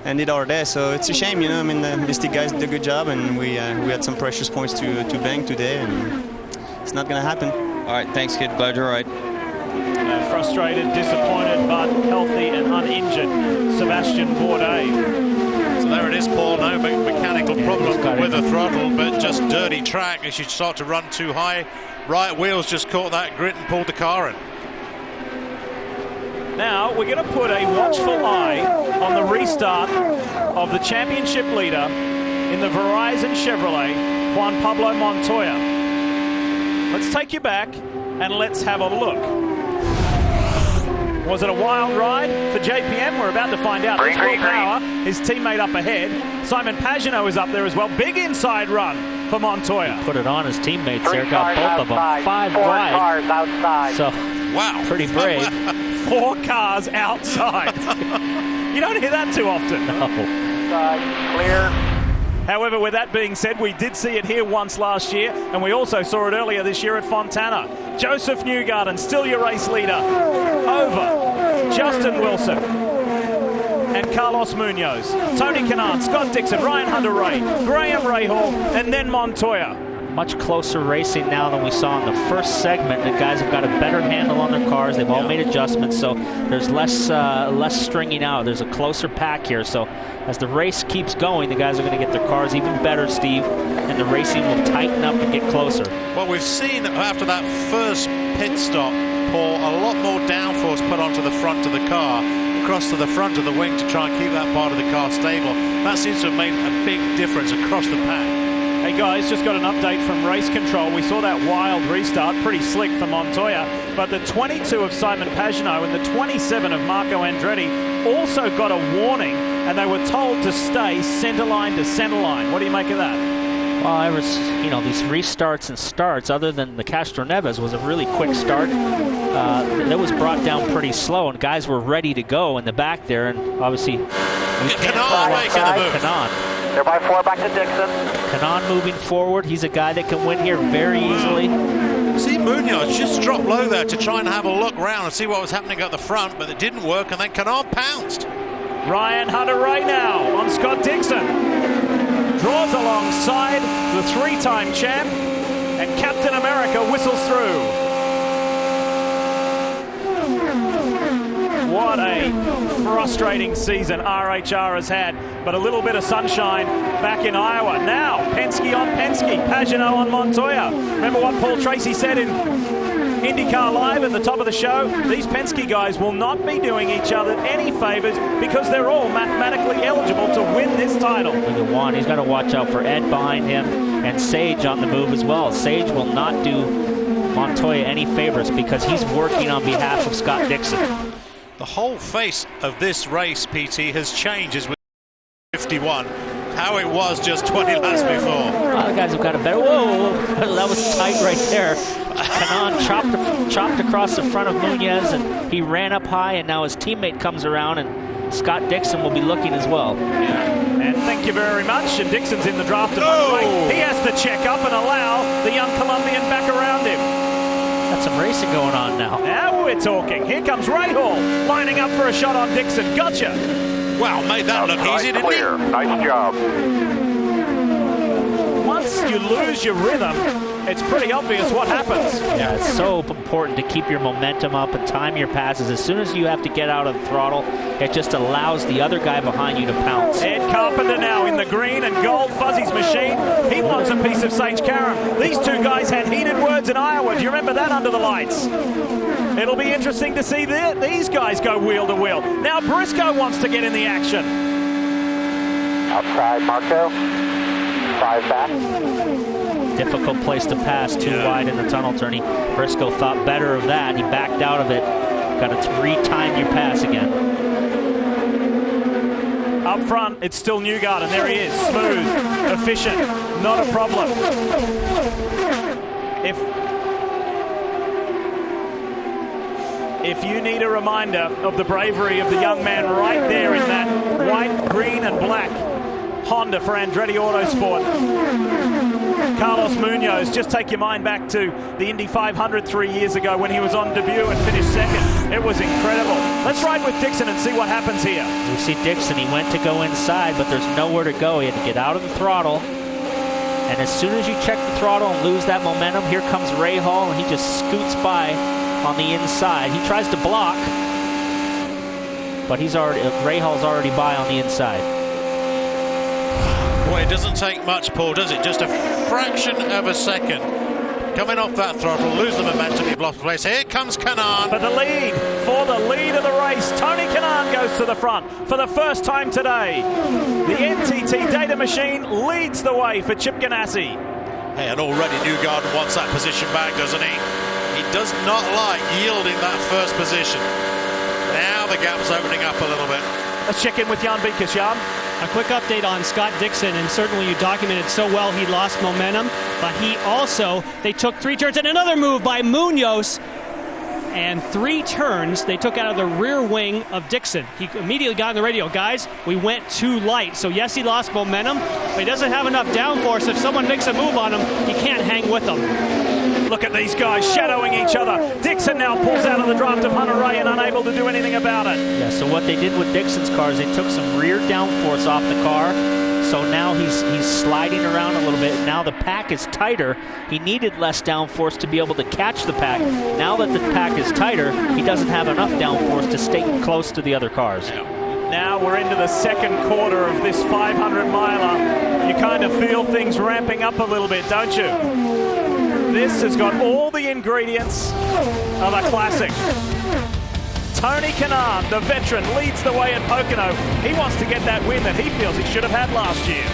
ended our day, so it's a shame, the Mystic guys did a good job, and we had some precious points to bank today, and it's not going to happen. All right, thanks, kid. Glad you're all right. Frustrated, disappointed, but healthy and uninjured, Sebastian Bourdais. So there it is, Paul. No mechanical problem with the throttle, but just dirty track as you start to run too high. Right wheels just caught that grit and pulled the car in. Now we're going to put a watchful eye on the restart of the championship leader in the Verizon Chevrolet, Juan Pablo Montoya. Let's take you back and let's have a look. Was it a wild ride for JPM? We're about to find out. There's Will Power, his teammate up ahead. Simon Pagenaud is up there as well. Big inside run for Montoya. Put it on his teammates there, got both of them. 5 wide. 4 cars outside. So, wow. Pretty brave. 4 cars outside. You don't hear that too often. No. Clear. However, with that being said, we did see it here once last year, and we also saw it earlier this year at Fontana. Joseph Newgarden, still your race leader, over Justin Wilson and Carlos Munoz, Tony Kanaan, Scott Dixon, Ryan Hunter-Reay, Graham Rahal, and then Montoya. Much closer racing now than we saw in the first segment. The guys have got a better handle on their cars. They've all made adjustments, so there's less stringing out. There's a closer pack here, so as the race keeps going, the guys are going to get their cars even better, Steve, and the racing will tighten up and get closer. Well, we've seen after that first pit stop, Paul, a lot more downforce put onto the front of the car, across to the front of the wing to try and keep that part of the car stable. That seems to have made a big difference across the pack. Hey guys, just got an update from race control. We saw that wild restart, pretty slick for Montoya, but the 22 of Simon Pagenaud and the 27 of Marco Andretti also got a warning, and they were told to stay center line to center line. What do you make of that? Well, these restarts and starts, other than the Castro Neves, was a really quick start. That was brought down pretty slow, and guys were ready to go in the back there, and obviously Kanaan. They're by 4 back to Dixon. Kanaan moving forward. He's a guy that can win here very easily. See, Munoz just dropped low there to try and have a look round and see what was happening at the front, but it didn't work, and then Kanaan pounced. Ryan Hunter-Reay now on Scott Dixon. Draws alongside the 3-time champ, and Captain America whistles through. What a frustrating season RHR has had, but a little bit of sunshine back in Iowa. Now, Penske on Penske, Pagenaud on Montoya. Remember what Paul Tracy said in IndyCar Live at the top of the show. These Penske guys will not be doing each other any favors because they're all mathematically eligible to win this title. Look at Juan. He's got to watch out for Ed behind him and Sage on the move as well. Sage will not do Montoya any favors because he's working on behalf of Scott Dixon. The whole face of this race, PT, has changed as with 51. How it was just 20 laps before. A lot of guys have got a better. Whoa, that was tight right there. Canan chopped across the front of Munoz, and he ran up high, and now his teammate comes around, and Scott Dixon will be looking as well. Yeah. And thank you very much. And Dixon's in the draft of Hunter-Reay. He has to check up and allow the young Colombian back around him. Got some racing going on now. Now we're talking. Here comes Ray Hall, lining up for a shot on Dixon. Gotcha. Wow, made that look easy, didn't he? Nice job. Once you lose your rhythm, it's pretty obvious what happens. Yeah, it's so important to keep your momentum up and time your passes. As soon as you have to get out of the throttle, it just allows the other guy behind you to pounce. Ed Carpenter now in the green and gold Fuzzy's machine. He wants a piece of Sage Karam. These two guys had heated words in Iowa. Do you remember that under the lights? It'll be interesting to see these guys go wheel to wheel. Now Briscoe wants to get in the action. Outside Marco. 5 back. Difficult place to pass, too wide in the tunnel turning. Briscoe thought better of that. He backed out of it. Got to retime your pass again. Up front, it's still Newgarden. There he is. Smooth, efficient, not a problem. If you need a reminder of the bravery of the young man right there in that white, green, and black Honda for Andretti Autosport, Carlos Munoz, just take your mind back to the Indy 500 3 years ago when he was on debut and finished second. It was incredible. Let's ride with Dixon and see what happens here. You see Dixon, he went to go inside, but there's nowhere to go. He had to get out of the throttle. And as soon as you check the throttle and lose that momentum, here comes Ray Hall, and he just scoots by on the inside. He tries to block, but Ray Hall's already by on the inside. Boy, it doesn't take much, Paul, does it? Just a fraction of a second. Coming off that throttle, lose the momentum, you've lost place. Here comes Canan. For the lead of the race, Tony Canan goes to the front for the first time today. The NTT data machine leads the way for Chip Ganassi. Hey, and already Newgarden wants that position back, doesn't he? He does not like yielding that first position. Now the gap's opening up a little bit. Let's check in with Jan Beekers. Jan? A quick update on Scott Dixon, and certainly you documented so well he lost momentum, but they took 3 turns and another move by Munoz, and 3 turns they took out of the rear wing of Dixon. He immediately got on the radio, guys, we went too light. So yes, he lost momentum, but he doesn't have enough downforce. If someone makes a move on him, he can't hang with them. Look at these guys shadowing each other. Dixon now pulls out of the draft of Hunter-Reay and unable to do anything about it. Yeah, so what they did with Dixon's car is they took some rear downforce off the car. So now he's sliding around a little bit. Now the pack is tighter. He needed less downforce to be able to catch the pack. Now that the pack is tighter, he doesn't have enough downforce to stay close to the other cars. Now we're into the second quarter of this 500-miler. You kind of feel things ramping up a little bit, don't you? This has got all the ingredients of a classic. Tony Canan, the veteran, leads the way at Pocono. He wants to get that win that he feels he should have had last year.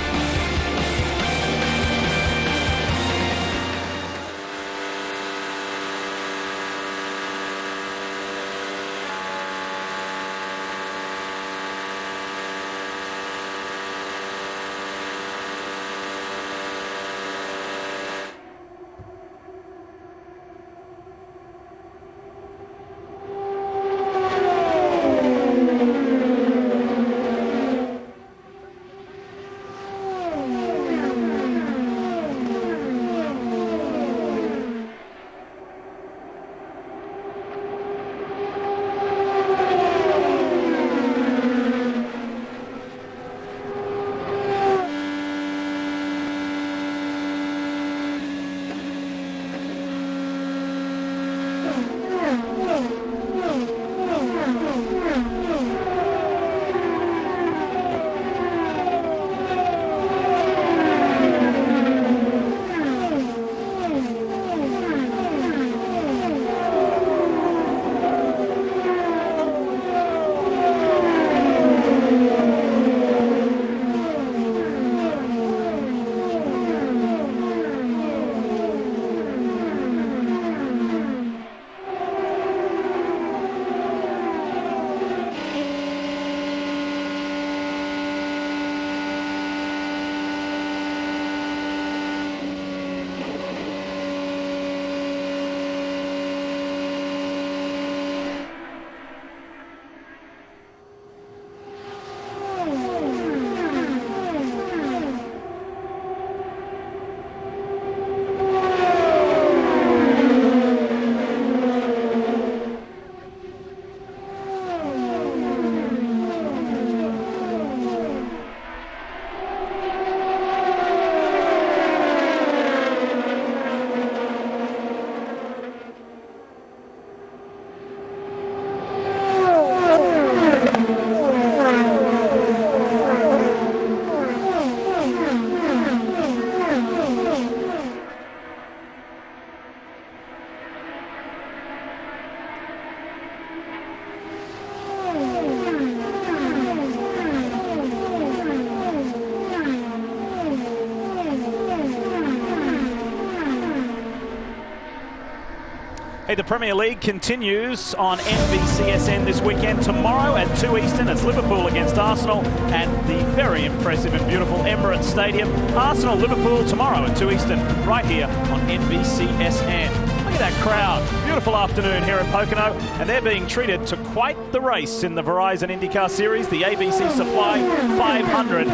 the Premier League continues on NBCSN this weekend. Tomorrow at 2 Eastern, it's Liverpool against Arsenal at the very impressive and beautiful Emirates Stadium. Arsenal-Liverpool tomorrow at 2 Eastern, right here on NBCSN. Look at that crowd. Beautiful afternoon here at Pocono, and they're being treated to quite the race in the Verizon Indycar Series, the ABC Supply 500.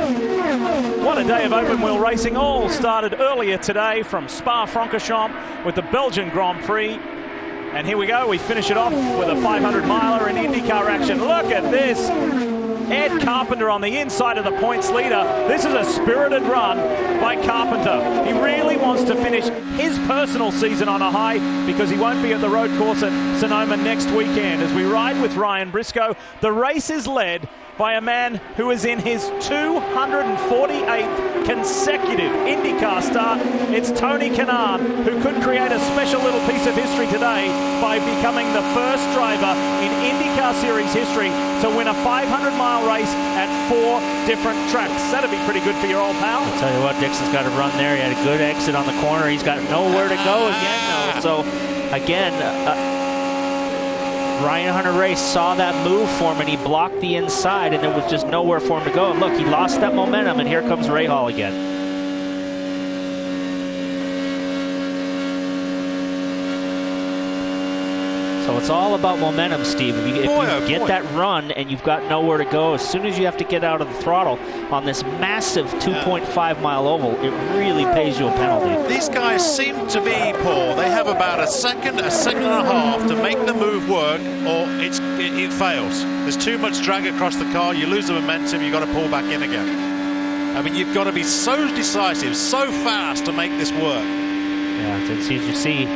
What a day of open wheel racing. All started earlier today from Spa-Francorchamps with the Belgian Grand Prix. And here we go. We finish it off with a 500-miler in IndyCar action. Look at this. Ed Carpenter on the inside of the points leader. This is a spirited run by Carpenter. He really wants to finish his personal season on a high because he won't be at the road course at Sonoma next weekend. As we ride with Ryan Briscoe, the race is led by a man who is in his 248th consecutive IndyCar start. It's Tony Kanaan, who could create a special little piece of history today by becoming the first driver in IndyCar Series history to win a 500-mile race at 4 different tracks. That'd be pretty good for your old pal. I'll tell you what, Dixon's got to run there. He had a good exit on the corner. He's got nowhere to go again, though. So, again, Ryan Hunter-Reay saw that move for him, and he blocked the inside, and there was just nowhere for him to go. And look, he lost that momentum, and here comes Rahal again. So it's all about momentum, Steve. If you get that run and you've got nowhere to go, as soon as you have to get out of the throttle on this massive 2.5-mile oval, it really pays you a penalty. These guys seem to be, Paul, they have about a second and a half to make the move work, or it fails. There's too much drag across the car, you lose the momentum, you've got to pull back in again. I mean, you've got to be so decisive, so fast to make this work. Yeah, as you see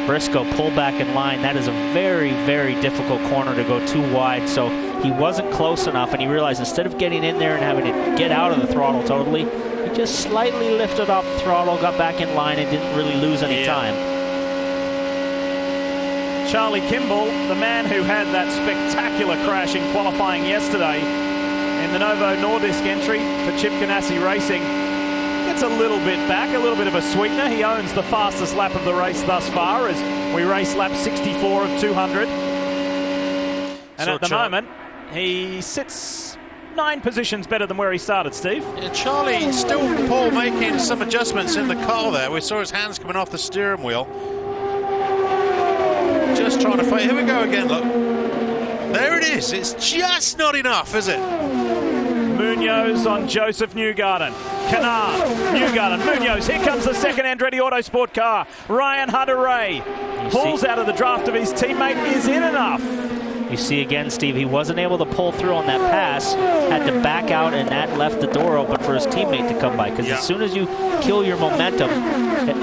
Briscoe pull back in line. That is a very, very difficult corner to go too wide, so he wasn't close enough, and he realized instead of getting in there and having to get out of the throttle totally, he just slightly lifted off the throttle, got back in line, and didn't really lose any time. Charlie Kimball, the man who had that spectacular crash in qualifying yesterday in the Novo Nordisk entry for Chip Ganassi Racing, gets a little bit back, a little bit of a sweetener. He owns the fastest lap of the race thus far as we race lap 64 of 200. And so at the moment, he sits 9 positions better than where he started, Steve. Yeah, Charlie still, Paul, making some adjustments in the car there. We saw his hands coming off the steering wheel. Just trying to fight. Here we go again, look. There it is. It's just not enough, is it? Munoz on Joseph Newgarden. Kanaan, Newgarden, Munoz. Here comes the second Andretti Autosport car. Ryan Hunter-Reay pulls out of the draft of his teammate. Is in enough. You see again, Steve, he wasn't able to pull through on that pass, had to back out, and that left the door open for his teammate to come by. Because as soon as you kill your momentum,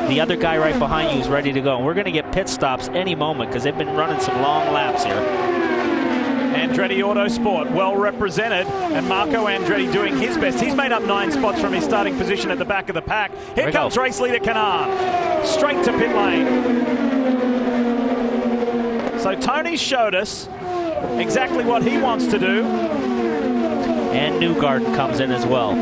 the other guy right behind you is ready to go. And we're going to get pit stops any moment because they've been running some long laps here. Andretti Autosport well represented, and Marco Andretti doing his best. He's made up 9 spots from his starting position at the back of the pack. Here comes race leader Kanaan, straight to pit lane. So Tony showed us exactly what he wants to do. And Newgarden comes in as well.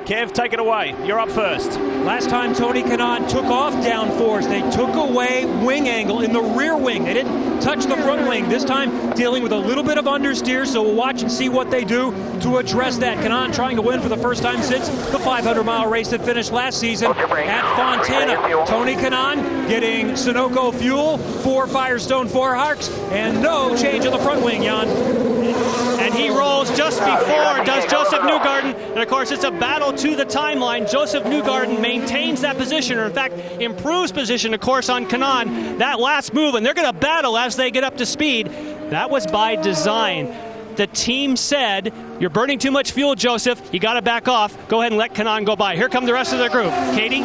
Kev, take it away. You're up first. Last time Tony Kanaan took off downforce, they took away wing angle in the rear wing. They didn't touch the front wing. This time dealing with a little bit of understeer, so we'll watch and see what they do to address that. Kanaan trying to win for the first time since the 500-mile race that finished last season at Fontana. Tony Kanaan getting Sunoco fuel, 4 Firestone 4 Harks, and no change of the front wing, Jan. And he rolls just before does Joseph Newgarden. And, of course, it's a battle to the timeline. Joseph Newgarden maintains that position, or, in fact, improves position, of course, on Kanaan. That last move, and they're going to battle as they get up to speed. That was by design. The team said, you're burning too much fuel, Joseph. You got to back off. Go ahead and let Kanaan go by. Here come the rest of the group. Katie?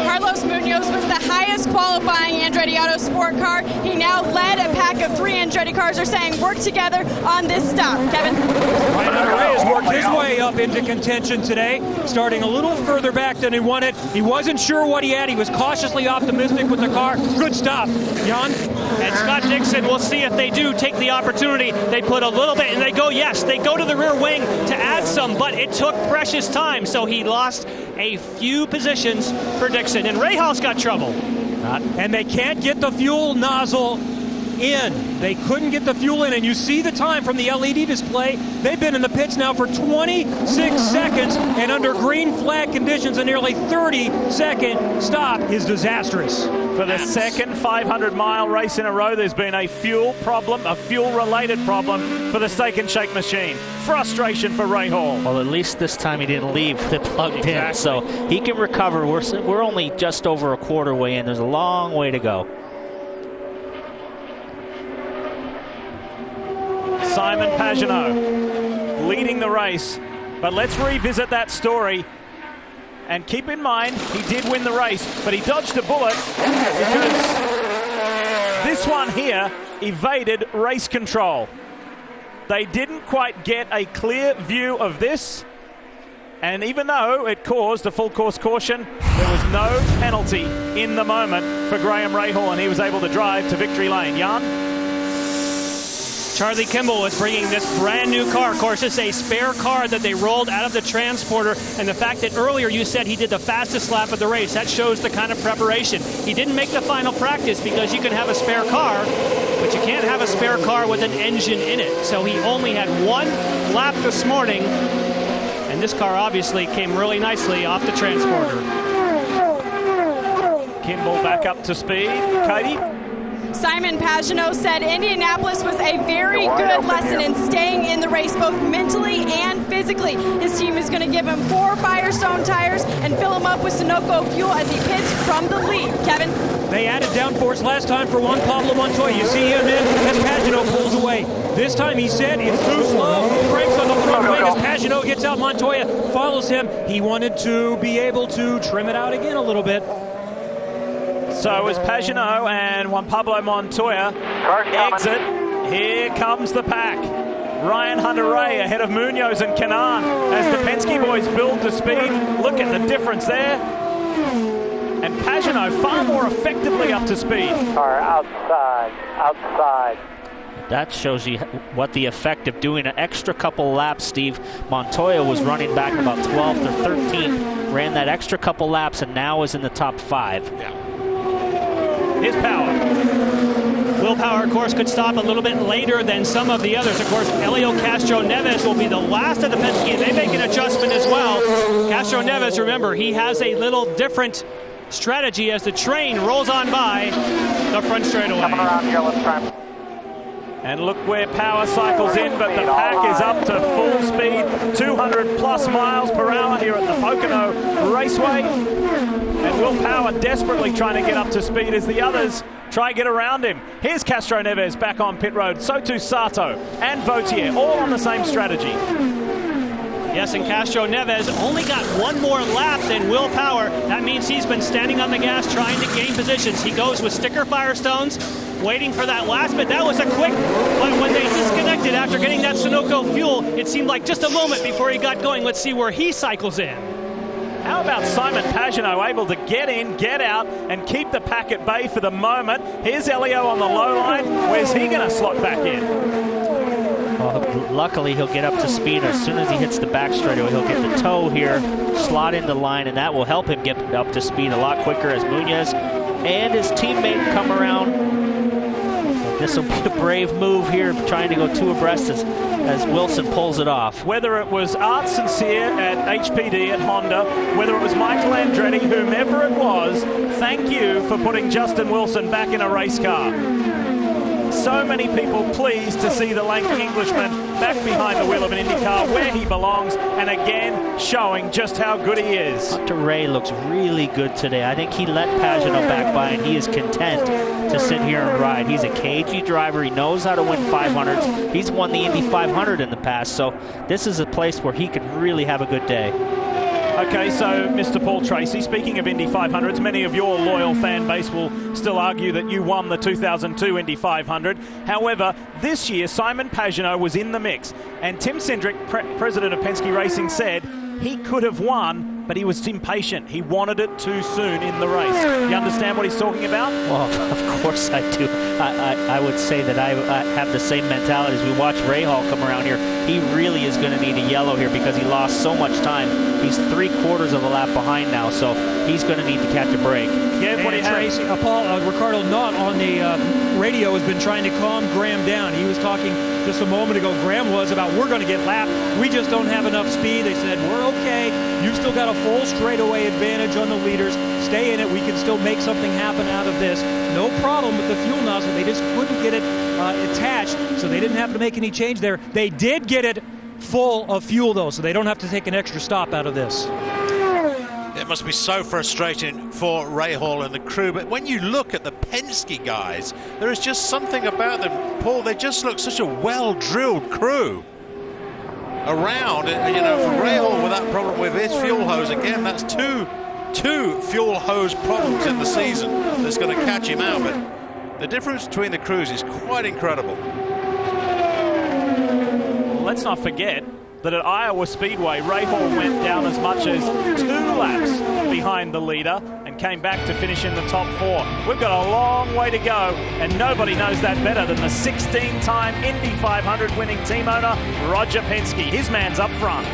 Carlos Munoz was the highest qualifying Andretti Autosport car. He now led a pack of 3 Andretti cars are saying work together on this stop. Kevin? Ryan Hunter-Reay has worked his way up into contention today, starting a little further back than he wanted. He wasn't sure what he had. He was cautiously optimistic with the car. Good stop. Jan? And Scott Dixon, we'll see if they do take the opportunity. They put a little bit, and they go to the rear wing to add some, but it took precious time, so he lost a few positions for Dixon. And Rahal's got trouble. And they can't get the fuel nozzle in. They couldn't get the fuel in, and you see the time from the LED display. They've been in the pits now for 26 seconds, and under green flag conditions, a nearly 30-second stop is disastrous. For the second 500-mile race in a row, there's been a fuel problem, a fuel-related problem for the Steak and Shake machine. Frustration for Ray Hall. Well, at least this time he didn't leave it plugged in, so he can recover. We're only just over a quarter way in. There's a long way to go. Simon Pagenaud leading the race, but let's revisit that story. And keep in mind, he did win the race, but he dodged a bullet because this one here evaded race control. They didn't quite get a clear view of this, and even though it caused a full course caution, there was no penalty in the moment for Graham Rahal, and he was able to drive to victory lane. Jan? Charlie Kimball is bringing this brand new car. Of course, it's a spare car that they rolled out of the transporter, and the fact that earlier you said he did the fastest lap of the race, that shows the kind of preparation. He didn't make the final practice because you can have a spare car, but you can't have a spare car with an engine in it. So he only had one lap this morning, and this car obviously came really nicely off the transporter. Kimball back up to speed. Katie? Simon Pagenaud said Indianapolis was a very good lesson in staying in the race, both mentally and physically. His team is going to give him 4 Firestone tires and fill him up with Sunoco fuel as he pits from the lead. Kevin? They added downforce last time for Juan Pablo Montoya. You see him in as Pagenaud pulls away. This time he said it's too slow. Brakes on the front wing as Pagenaud gets out. Montoya follows him. He wanted to be able to trim it out again a little bit. So as Pagenaud and Juan Pablo Montoya exit, here comes the pack. Ryan Hunter-Reay ahead of Munoz and Canaan as the Penske boys build to speed. Look at the difference there. And Pagenaud far more effectively up to speed. Car outside. That shows you what the effect of doing an extra couple laps, Steve. Montoya was running back about 12th or 13th, ran that extra couple laps, and now is in the top 5. Yeah. Here's Power. Will Power, of course, could stop a little bit later than some of the others. Of course, Helio Castro-Neves will be the last of the Penske. They make an adjustment as well. Castro-Neves, remember, he has a little different strategy as the train rolls on by the front straightaway. Coming around here, let's try. And look where Power cycles in, but the pack is up to full speed, 200 plus miles per hour here at the Pocono Raceway. And Will Power desperately trying to get up to speed as the others try to get around him. Here's Castro-Neves back on pit road. So too Sato and Vautier, all on the same strategy. Yes, and Castro-Neves only got one more lap than Will Power. That means he's been standing on the gas trying to gain positions. He goes with sticker Firestones, waiting for that last bit. That was a quick, but when they disconnected after getting that Sunoco fuel, it seemed like just a moment before he got going. Let's see where he cycles in. How about Simon Pagenaud able to get in, get out, and keep the pack at bay for the moment? Here's Elio on the low line. Where's he going to slot back in? Well, luckily he'll get up to speed as soon as he hits the back straightaway. He'll get the toe here, slot into line, and that will help him get up to speed a lot quicker as Munoz and his teammate come around. This will be a brave move here, trying to go 2 abreast as Wilson pulls it off. Whether it was Art Sincere at HPD at Honda, whether it was Michael Andretti, whomever it was, thank you for putting Justin Wilson back in a race car. So many people pleased to see the lanky Englishman back behind the wheel of an IndyCar where he belongs, and again showing just how good he is. Hunter-Reay looks really good today. I think he let Pagenaud back by, and he is content to sit here and ride. He's a cagey driver. He knows how to win 500s. He's won the Indy 500 in the past, so this is a place where he could really have a good day. Okay, so Mr. Paul Tracy, speaking of Indy 500s, many of your loyal fan base will still argue that you won the 2002 Indy 500. However, this year Simon Pagenaud was in the mix, and Tim Cindric, president of Penske Racing, said he could have won, but he was impatient. He wanted it too soon in the race. You understand what he's talking about? Well, of course I do. I would say that I have the same mentality as we watch Rahal come around here. He really is going to need a yellow here because he lost so much time. He's 3/4 of a lap behind now, so he's going to need to catch a break. Yeah, what do you have? Tracy, Ricardo Knott on the radio has been trying to calm Graham down. He was talking just a moment ago, Graham was, about we're going to get lapped. We just don't have enough speed. They said, we're okay. You've still got a full straightaway advantage on the leaders. Stay in it. We can still make something happen out of this. No problem with the fuel nozzle. They just couldn't get it attached, so they didn't have to make any change there. They did get it full of fuel, though, so they don't have to take an extra stop out of this. It must be so frustrating for Rahal and the crew, but when you look at the Penske guys, there is just something about them, Paul. They just look such a well-drilled crew around. You know, for Rahal with that problem with his fuel hose, again, that's two fuel hose problems in the season that's going to catch him out. But the difference between the crews is quite incredible. Let's not forget that at Iowa Speedway, Rahal went down as much as 2 laps behind the leader and came back to finish in the top 4. We've got a long way to go, and nobody knows that better than the 16-time Indy 500 winning team owner, Roger Penske. His man's up front.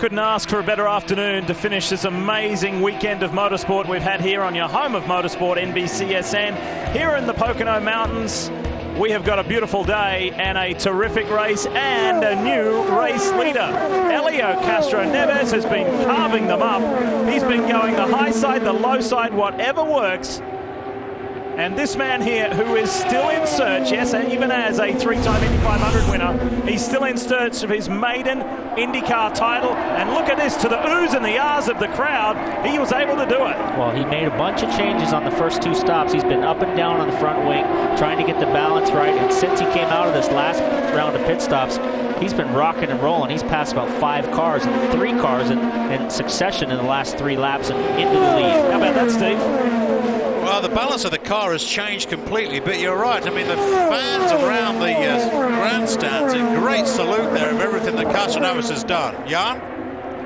Couldn't ask for a better afternoon to finish this amazing weekend of motorsport we've had here on your home of motorsport, NBCSN. Here in the Pocono Mountains, we have got a beautiful day and a terrific race and a new race leader. Helio Castro-Neves has been carving them up. He's been going the high side, the low side, whatever works. And this man here, who is still in search, yes, even as a 3-time Indy 500 winner, he's still in search of his maiden IndyCar title. And look at this, to the oohs and the ahs of the crowd, he was able to do it. Well, he made a bunch of changes on the first 2 stops. He's been up and down on the front wing, trying to get the balance right. And since he came out of this last round of pit stops, he's been rocking and rolling. He's passed about 5 cars and 3 cars in succession in the last 3 laps and into the lead. How about that, Steve? Well, the balance of the car has changed completely, but you're right. I mean, the fans around the grandstands, a great salute there of everything that Castroneves has done. Jan?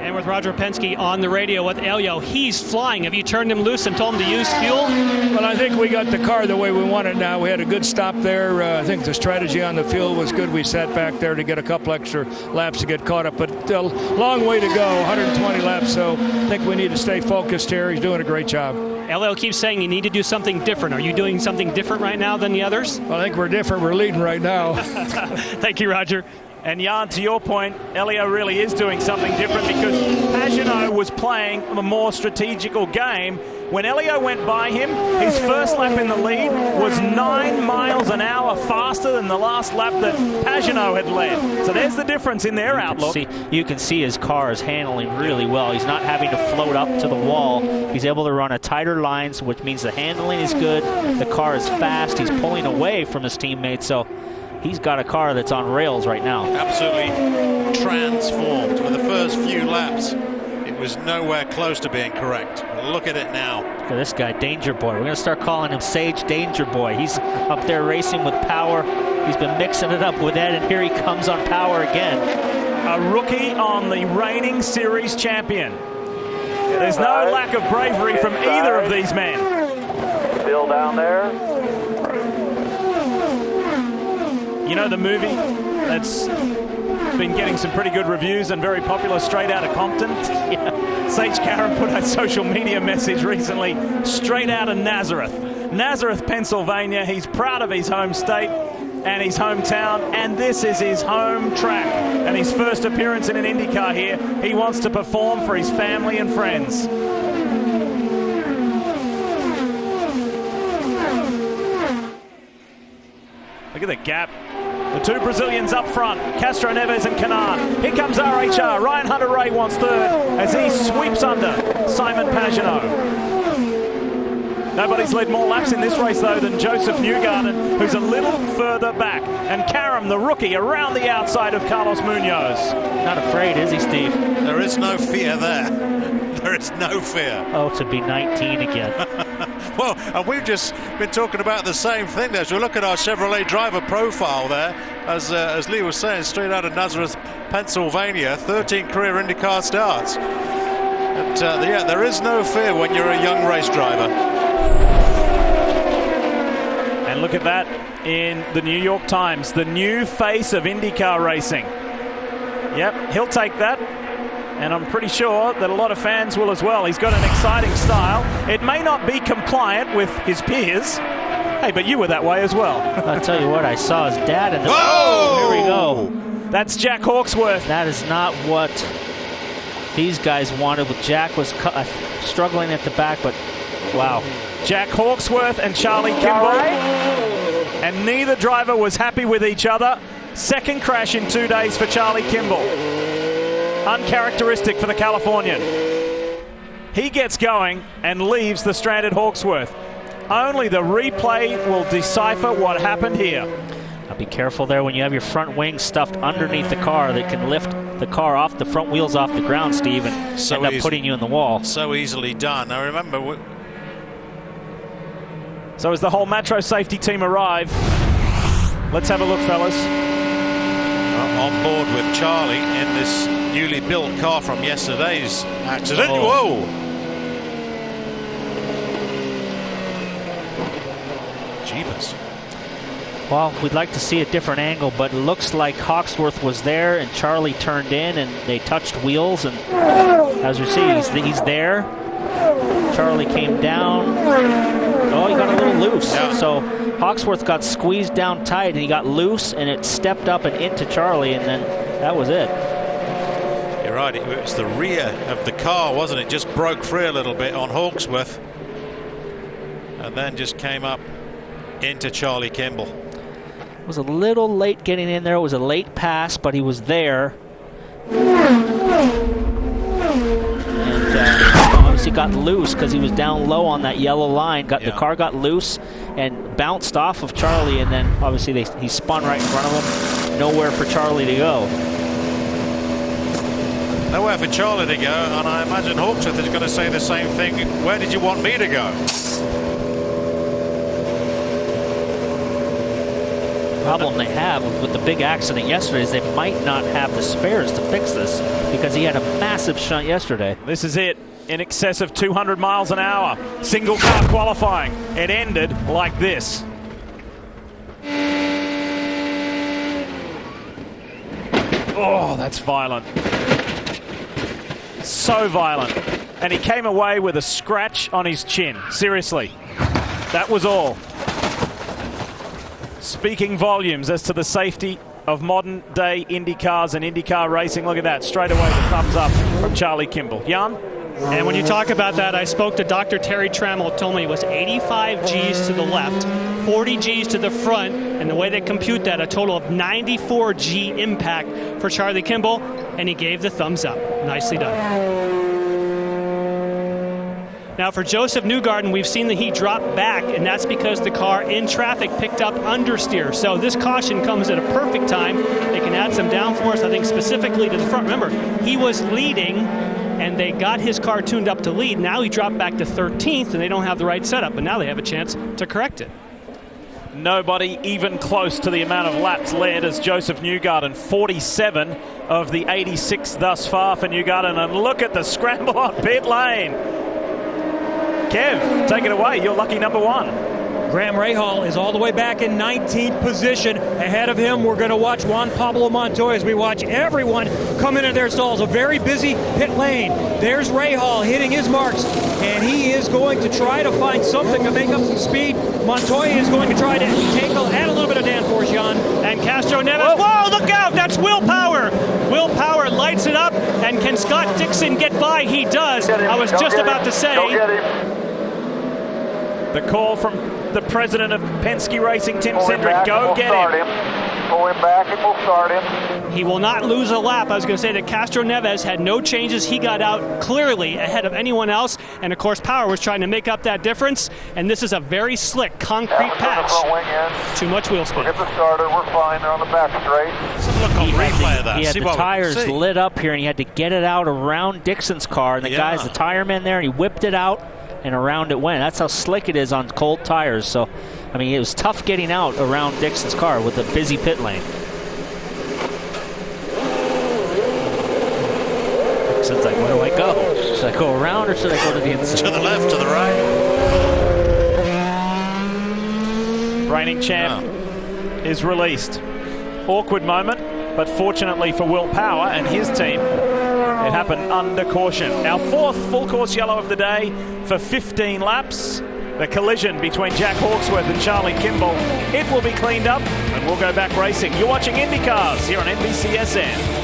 And with Roger Penske on the radio with Elio, he's flying. Have you turned him loose and told him to use fuel? Well, I think we got the car the way we want it now. We had a good stop there. I think the strategy on the fuel was good. We sat back there to get a couple extra laps to get caught up, but a long way to go, 120 laps, so I think we need to stay focused here. He's doing a great job. Elio keeps saying you need to do something different. Are you doing something different right now than the others? Well, I think we're different. We're leading right now. Thank you, Roger. And Jan, to your point, Elio really is doing something different because Pagenaud was playing a more strategical game. When Elio went by him, his first lap in the lead was 9 miles an hour faster than the last lap that Pagenaud had led. So there's the difference in their outlook. You can see his car is handling really well. He's not having to float up to the wall. He's able to run a tighter lines, which means the handling is good. The car is fast. He's pulling away from his teammates. So he's got a car that's on rails right now. Absolutely transformed. For the first few laps, it was nowhere close to being correct. Look at it now. Look at this guy, Danger Boy. We're going to start calling him Sage Danger Boy. He's up there racing with Power. He's been mixing it up with Ed, and here he comes on Power again. A rookie on the reigning series champion. There's no lack of bravery from either of these men. Still down there. You know the movie that's been getting some pretty good reviews and very popular, Straight Outta Compton? Yeah. Sage Karam put a social media message recently, Straight Outta Nazareth. Nazareth, Pennsylvania. He's proud of his home state and his hometown, and this is his home track. And his first appearance in an IndyCar here. He wants to perform for his family and friends. Look at the gap. The two Brazilians up front, Castroneves and Canard. Here comes RHR. Ryan Hunter-Reay wants third as he sweeps under Simon Pagenaud. Nobody's led more laps in this race, though, than Joseph Newgarden, who's a little further back. And Karam, the rookie, around the outside of Carlos Munoz. Not afraid, is he, Steve? There is no fear there. There is no fear. Oh, to be 19 again. Well, and we've just been talking about the same thing there. As we look at our Chevrolet driver profile there, as Lee was saying, straight out of Nazareth, Pennsylvania, 13 career IndyCar starts. And yeah, there is no fear when you're a young race driver. And look at that in the New York Times, the new face of IndyCar racing. Yep, he'll take that. And I'm pretty sure that a lot of fans will as well. He's got an exciting style. It may not be compliant with his peers. Hey, but you were that way as well. I'll tell you what, I saw his dad in the... Whoa! Here we go. That's Jack Hawksworth. That is not what these guys wanted. Jack was struggling at the back, but wow. Jack Hawksworth and Charlie Kimball. And neither driver was happy with each other. Second crash in 2 days for Charlie Kimball. Uncharacteristic for the Californian. He gets going and leaves the stranded Hawksworth. Only the replay will decipher what happened here. Now be careful there when you have your front wing stuffed underneath the car that can lift the car off, the front wheels off the ground, Steve, and end up putting you in the wall. So easily done. Now remember... So as the whole Matro safety team arrive, let's have a look, fellas. On board with Charlie in this newly built car from yesterday's accident. Whoa! Jeepers. Well, we'd like to see a different angle, but it looks like Hawksworth was there and Charlie turned in and they touched wheels, and as we see, he's there. Charlie came down. Oh, he got a little loose. Yeah. So Hawksworth got squeezed down tight and he got loose and it stepped up and into Charlie, and then that was it. You're right, it was the rear of the car, wasn't it? Just broke free a little bit on Hawksworth and then just came up into Charlie Kimball. Was a little late getting in there. It was a late pass, but he was there. And obviously got loose because he was down low on that yellow line. The car got loose and bounced off of Charlie, and then obviously he spun right in front of him. Nowhere for Charlie to go. Nowhere for Charlie to go, and I imagine Hawksworth is going to say the same thing. Where did you want me to go? problem they have with the big accident yesterday is they might not have the spares to fix this because he had a massive shunt yesterday. This is it. In excess of 200 miles an hour. Single car qualifying. It ended like this. Oh, that's violent. So violent. And he came away with a scratch on his chin. Seriously. That was all. Speaking volumes as to the safety of modern day Indy cars and IndyCar racing. Look at that. Straight away the thumbs up from Charlie Kimball. Jan? And when you talk about that, I spoke to Dr. Terry Trammell, told me it was 85 Gs to the left, 40 Gs to the front, and the way they compute that, a total of 94 G impact for Charlie Kimball, and he gave the thumbs up. Nicely done. Now for Joseph Newgarden, we've seen that he dropped back, and that's because the car in traffic picked up understeer. So this caution comes at a perfect time. They can add some downforce, I think, specifically to the front. Remember, he was leading, and they got his car tuned up to lead. Now he dropped back to 13th, and they don't have the right setup, but now they have a chance to correct it. Nobody even close to the amount of laps led as Joseph Newgarden. 47 of the 86 thus far for Newgarden. And look at the scramble on pit lane. Kev, take it away. You're lucky number one. Graham Rahal is all the way back in 19th position. Ahead of him, we're going to watch Juan Pablo Montoya as we watch everyone come into their stalls. A very busy pit lane. There's Rahal hitting his marks, and he is going to try to find something to make up some speed. Montoya is going to try to add a little bit of downforce, Jan. And Castro Neves, whoa, look out, that's Will Power. Will Power lights it up, and can Scott Dixon get by? He does. I was just about to say. The call from the president of Penske Racing, Tim Cindric. Go get him. Pull him back and we'll start him. He will not lose a lap. I was going to say that Castro Neves had no changes. He got out clearly ahead of anyone else. And, of course, Power was trying to make up that difference. And this is a very slick concrete patch. Too much wheel spin. We'll get the starter. We're fine. They're on the back straight. He had the tires lit up here, and he had to get it out around Dixon's car. And the guy's the tire man there, and he whipped it out, and around it went. That's how slick it is on cold tires. So, I mean, it was tough getting out around Dixon's car with a busy pit lane. Dixon's like, where do I go? Should I go around or should I go to the inside? To the left, to the right. Reigning champ is released. Awkward moment, but fortunately for Will Power and his team, it happened under caution. Our fourth full course yellow of the day for 15 laps. The collision between Jack Hawksworth and Charlie Kimball. It will be cleaned up and we'll go back racing. You're watching IndyCars here on NBCSN.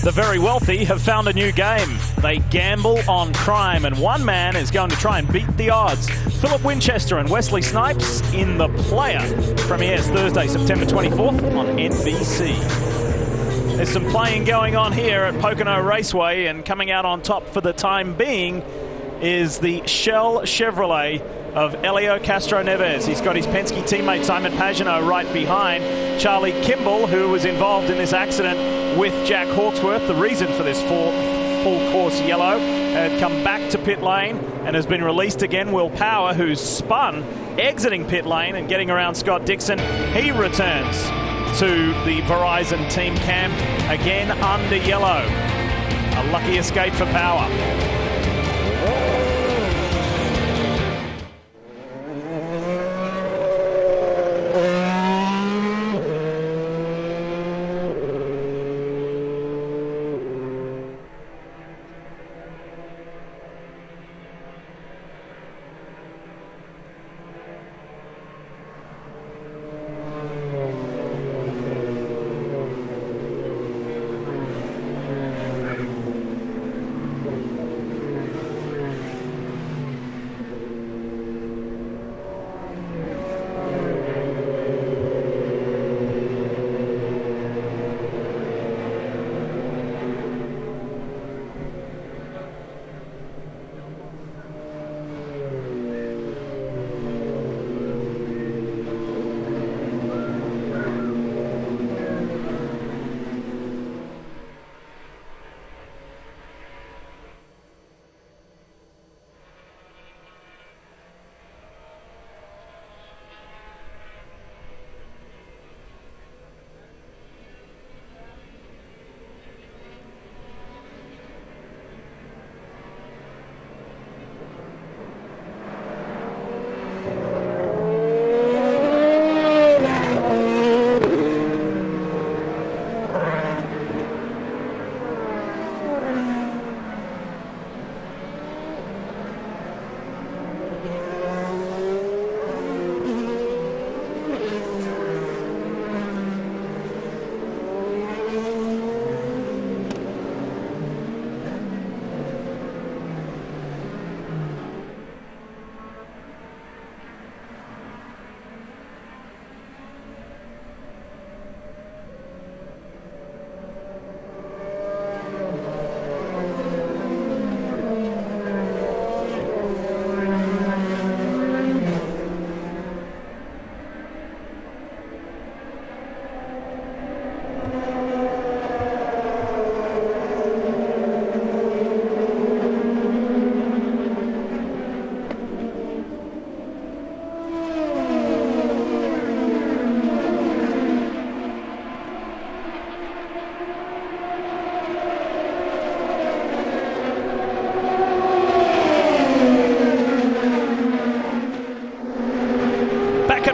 The very wealthy have found a new game. They gamble on crime, and one man is going to try and beat the odds. Philip Winchester and Wesley Snipes in The Player premieres Thursday, September 24th on NBC. There's some playing going on here at Pocono Raceway, and coming out on top for the time being is the Shell Chevrolet of Elio Castro-Neves. He's got his Penske teammate Simon Pagenaud right behind. Charlie Kimball, who was involved in this accident with Jack Hawksworth, the reason for this full course yellow, had come back to pit lane and has been released again. Will Power, who's spun exiting pit lane and getting around Scott Dixon, he returns to the Verizon team camp again under yellow. A lucky escape for Power.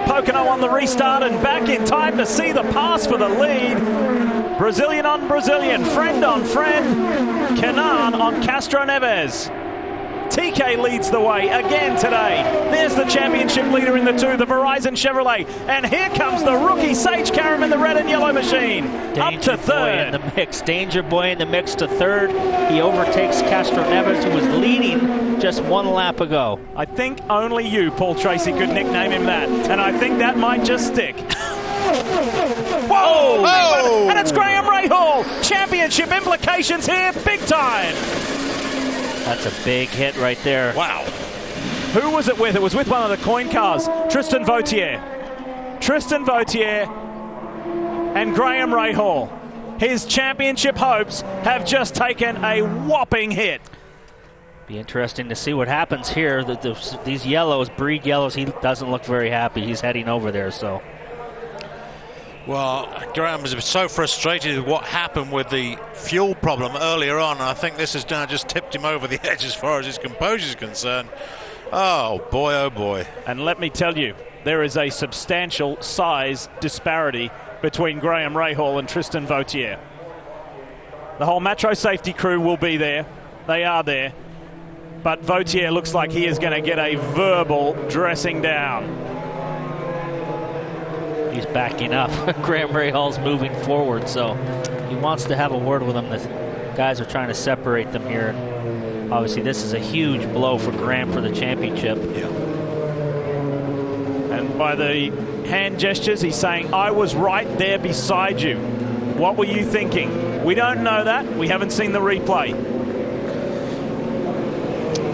Pocono on the restart and back in time to see the pass for the lead. Brazilian on Brazilian, friend on friend. Kenan on Castro-Neves. TK leads the way again today. There's the championship leader in the two, the Verizon Chevrolet. And here comes the rookie Sage Karam in the red and yellow machine. Up to third. In the mix. Danger Boy in the mix to third. He overtakes Castro-Neves, who was leading just one lap ago. I think only you, Paul Tracy, could nickname him that. And I think that might just stick. Whoa! Oh! And it's Graham Rahal. Championship implications here, big time. That's a big hit right there. Wow. Who was it with? It was with one of the coin cars. Tristan Vautier. Tristan Vautier and Graham Rahal. His championship hopes have just taken a whopping hit. Be interesting to see what happens here. These yellows, breed yellows, he doesn't look very happy. He's heading over there, so. Well, Graham was so frustrated with what happened with the fuel problem earlier on, and I think this has now just tipped him over the edge as far as his composure is concerned. Oh boy, oh boy. And let me tell you, there is a substantial size disparity between Graham Rahal and Tristan Vautier. The whole Metro safety crew will be there. They are there. But Vautier looks like he is going to get a verbal dressing down. He's backing up. Graham Rahal's moving forward, so he wants to have a word with them. The guys are trying to separate them here. Obviously, this is a huge blow for Graham for the championship. Yeah. And by the hand gestures, he's saying, I was right there beside you. What were you thinking? We don't know that. We haven't seen the replay.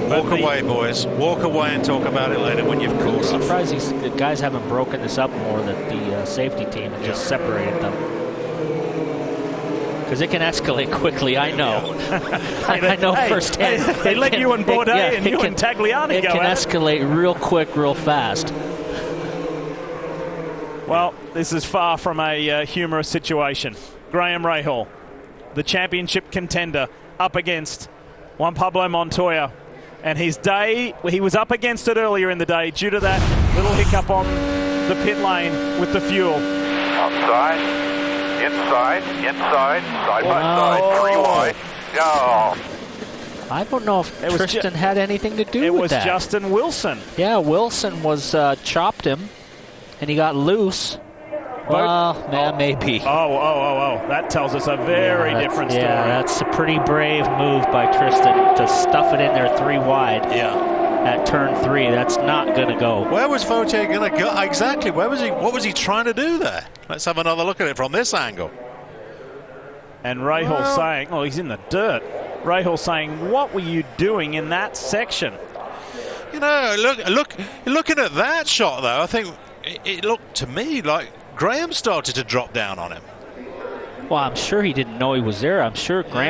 Walk away, boys. Walk away and talk about it later when you've called. I'm surprised the guys haven't broken this up more, that the safety team and just separated them. Because it can escalate quickly, I know. I know firsthand. They let you and Bourdais and you and Tagliani go. It can escalate real quick, real fast. Well, this is far from a humorous situation. Graham Rahal, the championship contender, up against Juan Pablo Montoya. And his day, he was up against it earlier in the day due to that little hiccup on the pit lane with the fuel. Outside, inside, side by side, 3 wide. Oh. I don't know if Tristan had anything to do with that. It was Justin Wilson. Yeah, Wilson was chopped him, and he got loose. Well, maybe. Oh. That tells us a very different story. Yeah, that's a pretty brave move by Tristan to stuff it in there 3 wide. Yeah. At turn 3, that's not going to go. Where was Vautier going to go? Exactly. Where was he? What was he trying to do there? Let's have another look at it from this angle. And Rahal saying, oh, he's in the dirt. Rahal saying, what were you doing in that section? You know, looking at that shot, though, I think it looked to me like Graham started to drop down on him. Well, I'm sure he didn't know he was there. I'm sure Graham